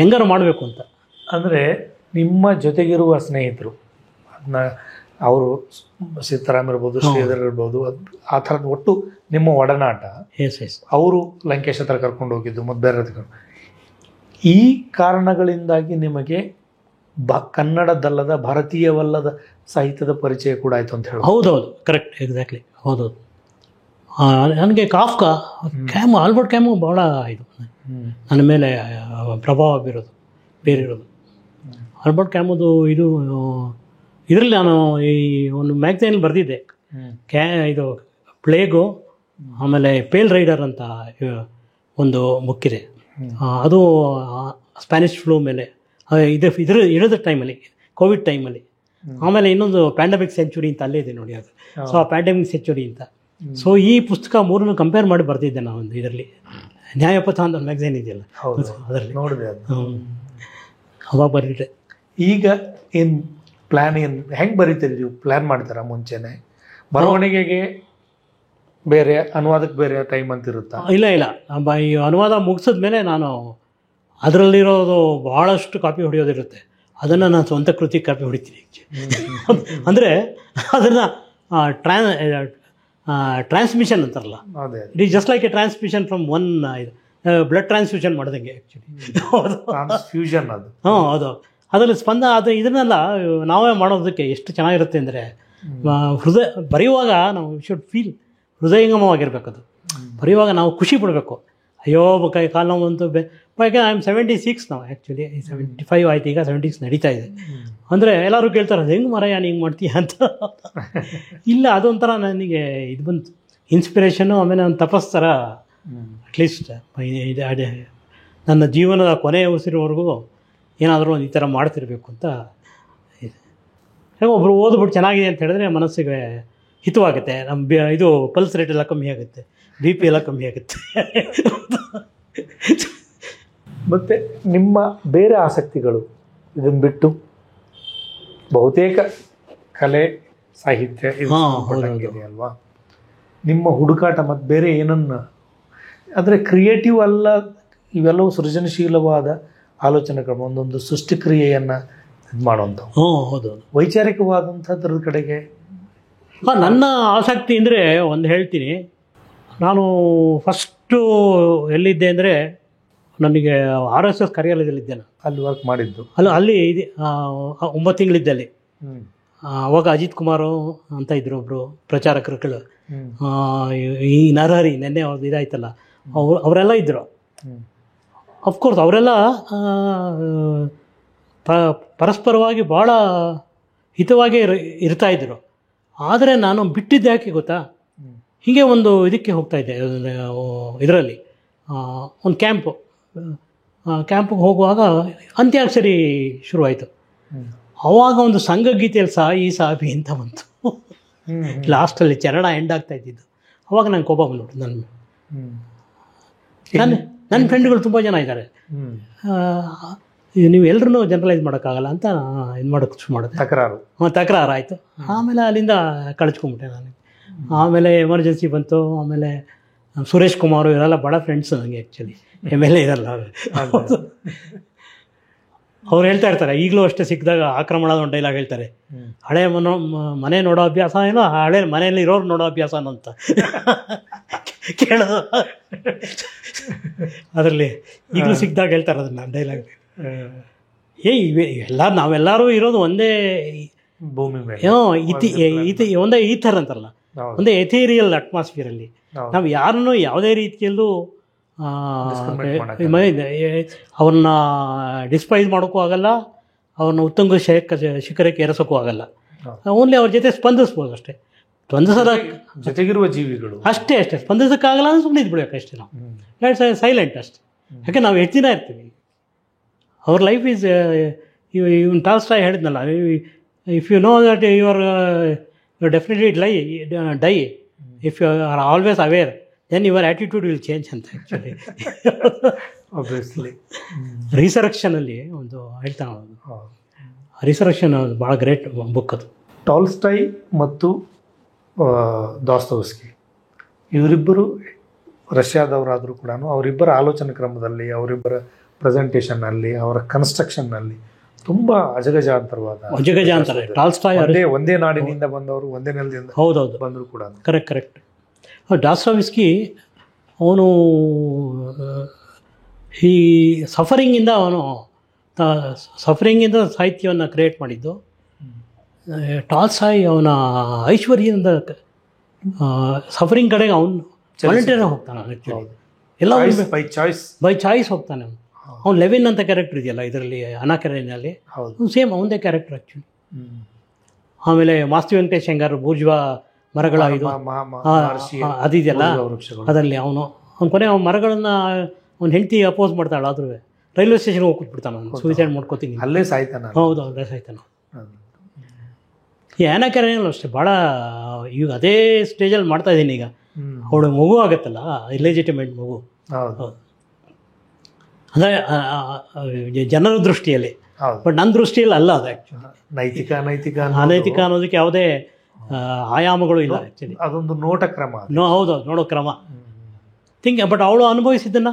S2: ಹೆಂಗಾರು ಮಾಡಬೇಕು ಅಂತ.
S1: ಅಂದರೆ ನಿಮ್ಮ ಜೊತೆಗಿರುವ ಸ್ನೇಹಿತರು, ಅದನ್ನ ಅವರು ಸೀತಾರಾಮ್ ಇರ್ಬೋದು, ಶ್ರೀಧರ್ ಇರ್ಬೋದು, ಆ ಥರದ ಒಟ್ಟು ನಿಮ್ಮ ಒಡನಾಟ. ಅವರು ಲಂಕೇಶ್ ಹತ್ರ ಕರ್ಕೊಂಡು ಹೋಗಿದ್ದು, ಮತ್ತು ಬೇರೆ ಈ ಕಾರಣಗಳಿಂದಾಗಿ ನಿಮಗೆ ಕನ್ನಡದಲ್ಲದ, ಭಾರತೀಯವಲ್ಲದ ಸಾಹಿತ್ಯದ ಪರಿಚಯ ಕೂಡ ಆಯಿತು ಅಂತ ಹೇಳಿ.
S2: ಹೌದೌದು, ಕರೆಕ್ಟ್, ಎಕ್ಸಾಕ್ಟ್ಲಿ, ಹೌದೌದು. ನನಗೆ ಕಾಫ್ಕಾ, ಆಲ್ಬರ್ಟ್ ಕ್ಯಾಮು ಭಾಳ ಇದು ನನ್ನ ಮೇಲೆ ಪ್ರಭಾವ ಬೇರಿರೋದು. ಆಲ್ಬರ್ಟ್ ಕ್ಯಾಮುದು ಇದು ಇದರಲ್ಲಿ ನಾನು ಈ ಒಂದು ಮ್ಯಾಗ್ಝೈನಲ್ಲಿ ಬರೆದಿದ್ದೆ. ಇದು ಪ್ಲೇಗು, ಆಮೇಲೆ ಪೇಲ್ ರೈಡರ್ ಅಂತ ಒಂದು ಬುಕ್ಕಿದೆ. ಅದು ಸ್ಪ್ಯಾನಿಷ್ ಫ್ಲೂ ಮೇಲೆ ಇಳಿದ ಟೈಮಲ್ಲಿ, ಕೋವಿಡ್ ಟೈಮಲ್ಲಿ ಆಮೇಲೆ ಇನ್ನೊಂದು ಪ್ಯಾಂಡಮಿಕ್ ಸೆಂಚುರಿ ಅಂತ ಅಲ್ಲೇ ಇದೆ ನೋಡಿ ಅದು. ಸೊ ಆ ಪ್ಯಾಂಡಮಿಕ್ ಸೆಂಚುರಿ ಅಂತ. ಸೊ ಈ ಪುಸ್ತಕ ಮೂರನ್ನು ಕಂಪೇರ್ ಮಾಡಿ ಬರ್ತಿದ್ದೆ ನಾನು ಒಂದು ಇದರಲ್ಲಿ, ನ್ಯಾಯಪಥ ಅಂತ ಒಂದು ಮ್ಯಾಗಝೈನ್ ಇದೆಯಲ್ಲ ಅದರಲ್ಲಿ
S1: ನೋಡಿದೆ ಅದು.
S2: ಅವಾಗ ಬರೀತೆ.
S1: ಈಗ ಏನು ಪ್ಲ್ಯಾನ್, ಏನು ಹೆಂಗೆ ಬರೀತೀರಿ ನೀವು? ಪ್ಲ್ಯಾನ್ ಮಾಡ್ತಾರ ಮುಂಚೆನೆ? ಬರವಣಿಗೆಗೆ ಬೇರೆ, ಅನುವಾದಕ್ಕೆ ಬೇರೆ ಟೈಮ್ ಅಂತ ಇರುತ್ತಾ?
S2: ಇಲ್ಲ ಈ ಅನುವಾದ ಮುಗಿಸಿದ ಮೇಲೆ ನಾನು ಅದರಲ್ಲಿರೋದು ಭಾಳಷ್ಟು ಕಾಪಿ ಹೊಡೆಯೋದಿರುತ್ತೆ, ಅದನ್ನು ನಾನು ಸ್ವಂತ ಕೃತಿ ಕಾಪಿ ಹೊಡಿತೀನಿ. ಅಂದರೆ ಅದನ್ನು ಟ್ರಾನ್ಸ್ಮಿಷನ್ ಅಂತಾರಲ್ಲ, it is just like A transmission from one blood transfusion ಮಾಡ್ದಂಗೆ ಆ್ಯಕ್ಚುಲಿ
S1: ಫ್ಯೂಷನ್ ಅದು.
S2: ಅದು ಅದರಲ್ಲಿ ಅದು ಇದನ್ನೆಲ್ಲ ನಾವೇ ಮಾಡೋದಕ್ಕೆ ಎಷ್ಟು ಚೆನ್ನಾಗಿರುತ್ತೆ ಅಂದರೆ, ಹೃದಯ ಬರೆಯುವಾಗ ನಾವು ಶುಡ್ ಫೀಲ್ ಹೃದಯಂಗಮವಾಗಿರ್ಬೇಕು. ಅದು ಬರೆಯುವಾಗ ನಾವು ಖುಷಿ ಪಡಬೇಕು. ಅಯ್ಯೋ ಕೈ ಕಾಲು ನೋವು ಅಂತೂ ಯಾಕೆ ಐ ಆಮ್ 76 ನಾವು, ಆ್ಯಕ್ಚುಲಿ 75 ಆಯ್ತು, ಈಗ 76 ನಡೀತಾ ಇದೆ. ಅಂದರೆ ಎಲ್ಲರೂ ಕೇಳ್ತಾರೆ ಹೆಂಗೆ ಮರಯ್ಯ ಹಿಂಗೆ ಮಾಡ್ತೀಯ ಅಂತ. ಇಲ್ಲ, ಅದೊಂಥರ ನನಗೆ ಇದು ಬಂತು ಇನ್ಸ್ಪಿರೇಷನ್ನು. ಆಮೇಲೆ ಒಂದು ತಪಸ್ ಥರ ಅಟ್ಲೀಸ್ಟ್ ನನ್ನ ಜೀವನದ ಕೊನೆಯ ಉಸಿರುವರೆಗೂ ಏನಾದರೂ ಒಂದು ಈ ಥರ ಮಾಡ್ತಿರ್ಬೇಕು ಅಂತ ಇದೆ. ಹೇಗೆ ಒಬ್ಬರು ಓದ್ಬಿಟ್ಟು ಚೆನ್ನಾಗಿದೆ ಅಂತ ಹೇಳಿದ್ರೆ ಮನಸ್ಸಿಗೆ ಹಿತವಾಗುತ್ತೆ. ನಮ್ಮ ಇದು ಪಲ್ಸ್ ರೇಟ್ ಎಲ್ಲ ಕಮ್ಮಿ ಆಗುತ್ತೆ, BP ಎಲ್ಲ ಕಮ್ಮಿ ಆಗುತ್ತೆ.
S1: ಮತ್ತು ನಿಮ್ಮ ಬೇರೆ ಆಸಕ್ತಿಗಳು ಇದನ್ನು ಬಿಟ್ಟು ಬಹುತೇಕ ಕಲೆ, ಸಾಹಿತ್ಯ ಇದೆ ಅಲ್ವಾ? ನಿಮ್ಮ ಹುಡುಕಾಟ ಮತ್ತು ಬೇರೆ ಏನನ್ನು, ಅಂದರೆ ಕ್ರಿಯೇಟಿವ್ ಅಲ್ಲ, ಇವೆಲ್ಲವೂ ಸೃಜನಶೀಲವಾದ ಆಲೋಚನೆ ಕ್ರಮ, ಒಂದೊಂದು ಸೃಷ್ಟಿಕ್ರಿಯೆಯನ್ನು ಇದು ಮಾಡುವಂಥವು.
S2: ಹೌದು.
S1: ವೈಚಾರಿಕವಾದಂಥದ್ರ ಕಡೆಗೆ
S2: ನನ್ನ ಆಸಕ್ತಿ ಅಂದರೆ ಒಂದು ಹೇಳ್ತೀನಿ. ನಾನು ಫಸ್ಟು ಎಲ್ಲಿದ್ದೆ ಅಂದರೆ, ನನಗೆ RSS ಕಾರ್ಯಾಲಯದಲ್ಲಿದ್ದೆ ನಾನು.
S1: ಅಲ್ಲಿ ವರ್ಕ್ ಮಾಡಿದ್ದು?
S2: ಅಲ್ಲಿ 9 ತಿಂಗಳಿದ್ದೆ ಅಲ್ಲಿ. ಅವಾಗ ಅಜಿತ್ ಕುಮಾರು ಅಂತ ಇದ್ರು ಒಬ್ಬರು ಪ್ರಚಾರಕರುಗಳು, ಈ ನರಹರಿ ನೆನ್ನೆ ಅವ್ರದ್ದು ಇದಾಯ್ತಲ್ಲ, ಅವರೆಲ್ಲ ಇದ್ದರು. ಅಫ್ಕೋರ್ಸ್ ಅವರೆಲ್ಲ ಪರಸ್ಪರವಾಗಿ ಭಾಳ ಹಿತವಾಗಿ ಇರ್ತಾಯಿದ್ರು. ಆದರೆ ನಾನು ಬಿಟ್ಟಿದ್ದೆ ಯಾಕೆ ಗೊತ್ತಾ? ಹೀಗೆ ಒಂದು ಇದಕ್ಕೆ ಹೋಗ್ತಾಯಿದ್ದೆ, ಇದರಲ್ಲಿ ಒಂದು ಕ್ಯಾಂಪಿಗೆ ಹೋಗುವಾಗ ಅಂತ್ಯಾಕ್ಷರಿ ಶುರುವಾಯಿತು. ಆವಾಗ ಒಂದು ಸಂಘಗೀತೆಯಲ್ಲಿ ಸಾಬಿ ಅಂತ ಬಂತು. ಲಾಸ್ಟಲ್ಲಿ ಚರಣ ಎಂಡ್ ಆಗ್ತಾ ಇದ್ದಿದ್ದು. ಅವಾಗ ನಂಗೆ ಕೋಪ ಬಂದ್ಬಿಟ್ಟು ನನ್ನ ಫ್ರೆಂಡ್ಗಳು ತುಂಬ ಜನ ಇದ್ದಾರೆ, ನೀವು ಎಲ್ಲರೂ ಜನರಲೈಸ್ ಮಾಡೋಕ್ಕಾಗಲ್ಲ ಅಂತ ಇದು ಮಾಡೋಕ್ಕೆ ಶುರು ಮಾಡಿದೆ. ತಕರಾರು ಆಯಿತು. ಆಮೇಲೆ ಅಲ್ಲಿಂದ ಕಳಿಸ್ಕೊಂಬಿಟ್ಟೆ ನಾನು. ಆಮೇಲೆ ಎಮರ್ಜೆನ್ಸಿ ಬಂತು. ಆಮೇಲೆ ಸುರೇಶ್ ಕುಮಾರ್ ಇವರೆಲ್ಲ ಭಾಳ ಫ್ರೆಂಡ್ಸ್ ನನಗೆ, ಆ್ಯಕ್ಚುಲಿ MLA ಇರಲ್ಲ ಅವ್ರು ಹೇಳ್ತಾ ಇರ್ತಾರೆ, ಈಗಲೂ ಅಷ್ಟೇ ಸಿಕ್ಕಿದಾಗ ಆಕ್ರಮಣದ ಒಂದು ಡೈಲಾಗ್ ಹೇಳ್ತಾರೆ, ಹಳೆ ಮನೆ ನೋಡೋ ಅಭ್ಯಾಸ ಏನೋ, ಹಳೆ ಮನೆಯಲ್ಲಿ ಇರೋರು ನೋಡೋ ಅಭ್ಯಾಸ ಅಂತ ಕೇಳೋದು. ಅದರಲ್ಲಿ ಈಗಲೂ ಸಿಕ್ಕಿದಾಗ ಹೇಳ್ತಾರೆ ಅದನ್ನು ಡೈಲಾಗ್. ನಾವೆಲ್ಲರೂ ಇರೋದು ಒಂದೇ
S1: ಭೂಮಿ ಮೇಲೆ,
S2: ಒಂದೇ ಈಥರ್ ಅಂತಾರಲ್ಲ, ಒಂದೇ ಎಥೀರಿಯಲ್ ಅಟ್ಮಾಸ್ಫಿಯರಲ್ಲಿ. ನಾವು ಯಾರನ್ನೂ ಯಾವುದೇ ರೀತಿಯಲ್ಲೂ ಅವ್ರನ್ನ ಡಿಸ್ಪ್ರೈಸ್ ಮಾಡೋಕ್ಕೂ ಆಗಲ್ಲ, ಅವ್ರನ್ನ ಉತ್ತುಂಗ ಶಿಖರಕ್ಕೆ ಏರಿಸೋಕ್ಕೂ ಆಗಲ್ಲ. ಓನ್ಲಿ ಅವ್ರ ಜೊತೆ ಸ್ಪಂದಿಸ್ಬೋದು ಅಷ್ಟೇ, ಸ್ಪಂದಿಸೋದ
S1: ಜೊತೆಗಿರುವ ಜೀವಿಗಳು ಅಷ್ಟೇ
S2: ಸ್ಪಂದಿಸೋಕ್ಕಾಗಲ್ಲ ಅಂದ್ರೆ ಸುಮ್ಮನೆ ಇದ್ಬಿಡ್ಬೇಕು ಅಷ್ಟೇ. ನಾವು ಲೆಟ್ಸ್ ಸೈಲೆಂಟ್ ಅಷ್ಟೇ. ಯಾಕೆ ನಾವು ಹೆಚ್ಚಿನ ಇರ್ತೀವಿ. Our life is, Ivan Tolstoy ಹೇಳಿದ್ನಲ್ಲ, if you know that you are definitely die if you are always aware, then your attitude will change ಅಂತ. ಆ್ಯಕ್ಚುಲಿ
S1: ಆಬ್ವಿಯಸ್ಲಿ
S2: ರಿಸರಕ್ಷನಲ್ಲಿ ಒಂದು ಹೇಳ್ತಾನೆ, ರಿಸರಕ್ಷನ್ ಭಾಳ ಗ್ರೇಟ್ ಬುಕ್ ಅದು.
S1: ಟಾಲ್ಸ್ಟಾಯ್ ಮತ್ತು ದಾಸ್ತೋವ್ಸ್ಕಿ ಇವರಿಬ್ಬರು ರಷ್ಯಾದವರಾದರೂ ಕೂಡ ಅವರಿಬ್ಬರ ಆಲೋಚನಾ ಕ್ರಮದಲ್ಲಿ, ಅವರಿಬ್ಬರ ಪ್ರೆಸೆಂಟೇಷನ್ನಲ್ಲಿ, ಅವರ ಕನ್ಸ್ಟ್ರಕ್ಷನ್ನಲ್ಲಿ ತುಂಬ ಅಜಗಜಾಂತರ.
S2: ಟಾಲ್ಸ್ಟಾಯ್
S1: ಒಂದೇ ನಾಡಿನಿಂದ ಬಂದವರು, ಒಂದೇ ನೆಲದಿಂದ
S2: ಹೌದೌದು
S1: ಬಂದರು ಕೂಡ.
S2: ಕರೆಕ್ಟ್. ಡಾಸ್ತೋವ್ಸ್ಕಿ ಅವನು ಈ ಸಫರಿಂಗಿಂದ ಸಾಹಿತ್ಯವನ್ನು ಕ್ರಿಯೇಟ್ ಮಾಡಿದ್ದು. ಟಾಲ್ಸ್ಟಾಯ್ ಅವನ ಐಶ್ವರ್ಯದಿಂದ ಸಫರಿಂಗ್ ಕಡೆಗೆ ಅವನು ವಾಲಂಟಿಯರ್ ಹೋಗ್ತಾನೆ. ಆ್ಯಕ್ಚುಲಿ ಎಲ್ಲ ಬೈ ಚಾಯ್ಸ್ ಹೋಗ್ತಾನೆ ಅವನು. ಅವ್ನು ಲೆವಿನ್ ಅಂತ ಕ್ಯಾರೆಕ್ಟರ್ ಇದೆಯಲ್ಲ ಇದರಲ್ಲಿ, ಅನಾ ಕೆರೆನಲ್ಲಿ, ಸೇಮ್ ಅವನದೇ ಕ್ಯಾರೆಕ್ಟರ್ ಆ್ಯಕ್ಚುಲಿ. ಆಮೇಲೆ ಮಾಸ್ತಿ ವೆಂಕಟೇಶ್ ಹೆಂಗಾರ್ ಬೂರ್ಜ್ವಾ ಮರಗಳ ಇದು ಅದಿದೆಯಲ್ಲ, ಅದರಲ್ಲಿ ಅವನು ಕೊನೆ ಅವ್ನ ಮರಗಳನ್ನು ಅವ್ನ ಹೆಂಡತಿ ಅಪೋಸ್ ಮಾಡ್ತಾಳೆ. ಆದ್ರೂ ರೈಲ್ವೆ ಸ್ಟೇಷನ್ಗೆ ಹೋಗಿ ಕೂತ್ಬಿಡ್ತಾನೆ, ಅವನು ಸೂಸೈಡ್ ಮಾಡ್ಕೋತೀನಿ,
S1: ಅಲ್ಲೇ ಸಾಯ್ತಾನೆ.
S2: ಹೌದು, ಅಲ್ಲೇ ಸಾಯ್ತಾನೆ. ಈ ಆ್ಯನಾ ಕೆರೆನಲ್ಲೂ ಅಷ್ಟೇ ಭಾಳ ಈಗ ಅದೇ ಸ್ಟೇಜಲ್ಲಿ ಮಾಡ್ತಾ ಇದ್ದೀನಿ ಈಗ. ಅವಳು ಮಗು ಆಗುತ್ತಲ್ಲ, ಇಲೆಜಿಟಿಮೇಟ್ ಮಗು.
S1: ಹೌದು.
S2: ಅಂದರೆ ಜನರ ದೃಷ್ಟಿಯಲ್ಲಿ, ಬಟ್ ನನ್ನ ದೃಷ್ಟಿಯಲ್ಲಿ ಅಲ್ಲ ಅದು. ಆ್ಯಕ್ಚುಲಿ
S1: ನೈತಿಕ
S2: ಅನೈತಿಕ ಅನ್ನೋದಕ್ಕೆ ಯಾವುದೇ ಆಯಾಮಗಳು ಇಲ್ಲ ಆ್ಯಕ್ಚುಲಿ.
S1: ಅದೊಂದು ನೋಟ ಕ್ರಮ.
S2: ಹೌದು, ನೋಡೋ ಕ್ರಮ. ಬಟ್ ಅವಳು ಅನುಭವಿಸಿದ್ದನ್ನು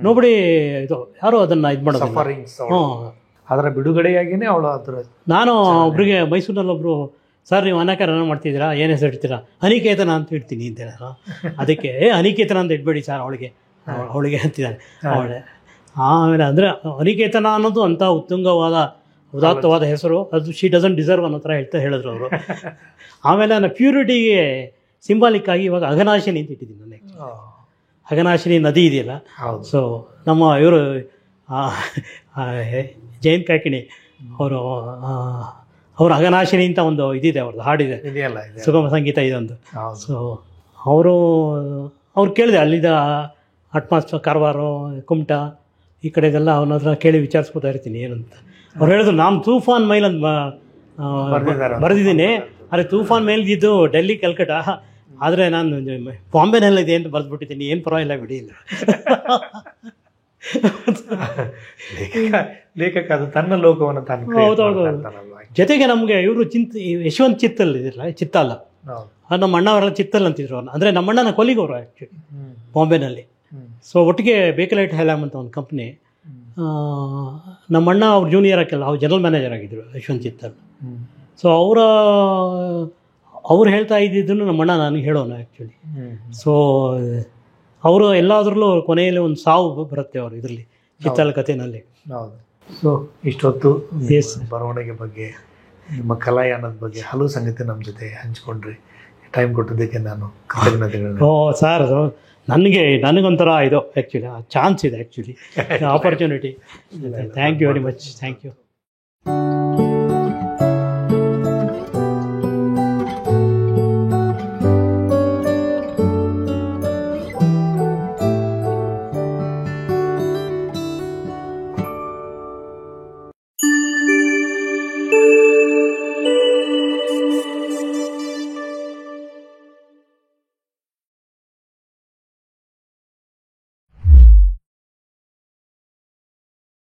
S2: ನೋಬಡಿ ಇದು ಯಾರು ಅದನ್ನು ಇದು ಮಾಡೋದು.
S1: ಹ್ಞೂ, ಅದರ ಬಿಡುಗಡೆಯಾಗಿಯೇ ಅವಳು
S2: ನಾನು ಒಬ್ರಿಗೆ ಮೈಸೂರಿನಲ್ಲಿ ಒಬ್ಬರು, ಸರ್ ನೀವು ಅನೇಕ ರನ್ ಮಾಡ್ತಿದ್ದೀರಾ, ಏನು ಹೆಸರು ಇಡ್ತೀರಾ? ಅನಿಕೇತನ ಅಂತ ಇಡ್ತೀನಿ ಅಂತ ನಾನು. ಅದಕ್ಕೆ ಅನಿಕೇತನ ಅಂತ ಇಡಬೇಡಿ ಸರ್ ಅವಳಿಗೆ ಅಂತಿದ್ದಾನೆ ಅವಳೆ. ಆಮೇಲೆ ಅಂದರೆ ಅನಿಕೇತನ ಅನ್ನೋದು ಅಂಥ ಉತ್ತುಂಗವಾದ ಉದಾತ್ತವಾದ ಹೆಸರು, ಅದು ಶಿ ಡಸಂಟ್ ಡಿಸರ್ವ್ ಅನ್ನೋ ಥರ ಹೇಳಿದ್ರು ಅವರು. ಆಮೇಲೆ ನಾನು ಪ್ಯೂರಿಟಿಗೆ ಸಿಂಬಾಲಿಕ್ ಆಗಿ ಇವಾಗ ಅಘನಾಶಿನಿ ಅಂತ ಇಟ್ಟಿದ್ದೀನಿ ನಾನು. ಅಘನಾಶಿನಿ ನದಿ ಇದೆಯಲ್ಲ, ಸೊ ನಮ್ಮ ಇವರು ಜಯಂತ್ ಕಾಕಿಣಿ ಅವರು ಅಘನಾಶಿನಿ ಅಂತ ಒಂದು ಇದಿದೆ, ಅವ್ರದ್ದು ಹಾಡಿದೆ, ಸುಗಮ ಸಂಗೀತ ಇದೊಂದು. ಸೊ ಅವ್ರು ಕೇಳಿದೆ ಅಲ್ಲಿದ್ದ ಅಟ್ಮಾಸ್ಫಿಯರ್, ಕಾರವಾರ, ಕುಮಟ ಈ ಕಡೆಗೆಲ್ಲ ಅವನ ಹತ್ರ ಕೇಳಿ ವಿಚಾರಿಸ್ಕೊತಾ ಇರ್ತೀನಿ ಏನಂತ. ಅವ್ರು ಹೇಳಿದ್ರು ನಾನು ತೂಫಾನ್ ಮೈಲ್ ಅಂತ ಬರೆದಿದ್ದೀನಿ, ಆದರೆ ತೂಫಾನ್ ಮೇಲ್ಗಿದ್ದು ಡೆಲ್ಲಿ ಕಲ್ಕಟ್ಟ, ಆದರೆ ನಾನು ಬಾಂಬೆನಲ್ಲಿದೆ ಅಂತ ಬರೆದ್ಬಿಟ್ಟಿದ್ದೀನಿ, ಏನು ಪರವಾಗಿಲ್ಲ ಬಿಡಿ ಇಲ್ಲ.
S1: ಲೇಖಕ ಅದು ತನ್ನ ಲೋಕವನ್ನು ತಾನು.
S2: ಹೌದೌದು. ಜೊತೆಗೆ ನಮಗೆ ಇವರು ಯಶವಂತ್ ಚಿತ್ತಲ್ ಇದಿರಲ್ಲ, ಚಿತ್ತಲ್ಲ, ನಮ್ಮ ಅಣ್ಣವರೆಲ್ಲ ಚಿತ್ತಲ್ ಅಂತಿದ್ರು ಅವ್ರನ್ನ. ಅಂದರೆ ನಮ್ಮ ಅಣ್ಣನ ಕೊಲಿಗವರು ಆ್ಯಕ್ಚುಲಿ ಬಾಂಬೆನಲ್ಲಿ. ಸೊ ಒಟ್ಟಿಗೆ ಬೇಕಲೈಟ್ ಹೈಲಾಮ್ ಅಂತ ಒಂದು ಕಂಪ್ನಿ, ನಮ್ಮ ಅಣ್ಣ ಅವ್ರ ಜೂನಿಯರ್ ಹಾಕಿಲ್ಲ, ಅವ್ರು ಜನರಲ್ ಮ್ಯಾನೇಜರ್ ಆಗಿದ್ದರು ಯಶವಂತ್ ಚಿತ್ತಲ್. ಸೊ ಅವ್ರು ಹೇಳ್ತಾ ಇದ್ದಿದ್ದನ್ನು ನಮ್ಮ ಅಣ್ಣ ನನಗೆ ಹೇಳೋಣ ಆ್ಯಕ್ಚುಲಿ. ಸೊ ಅವರು ಎಲ್ಲಾದ್ರಲ್ಲೂ ಕೊನೆಯಲ್ಲಿ ಒಂದು ಸಾವು ಬರುತ್ತೆ ಅವರು ಇದರಲ್ಲಿ, ಚಿತ್ತಲ್ ಕಥೆನಲ್ಲಿ.
S1: ಹೌದು. ಸೊ ಇಷ್ಟೊತ್ತು ಬರವಣಿಗೆ ಬಗ್ಗೆ, ನಿಮ್ಮ ಕಲಾಯಾನದ ಬಗ್ಗೆ ಹಲವು ಸಂಗತಿ ನಮ್ಮ ಜೊತೆ ಹಂಚ್ಕೊಂಡ್ರಿ. ಟೈಮ್ ಕೊಟ್ಟಿದ್ದಕ್ಕೆ ನಾನು ಕೃತಜ್ಞತೆಗಳು.
S2: ಸರ್, ನನಗೊಂಥರ ಇದು ಆ್ಯಕ್ಚುಲಿ ಚಾನ್ಸ್ ಇದೆ actually, opportunity. Thank you very much. Thank you.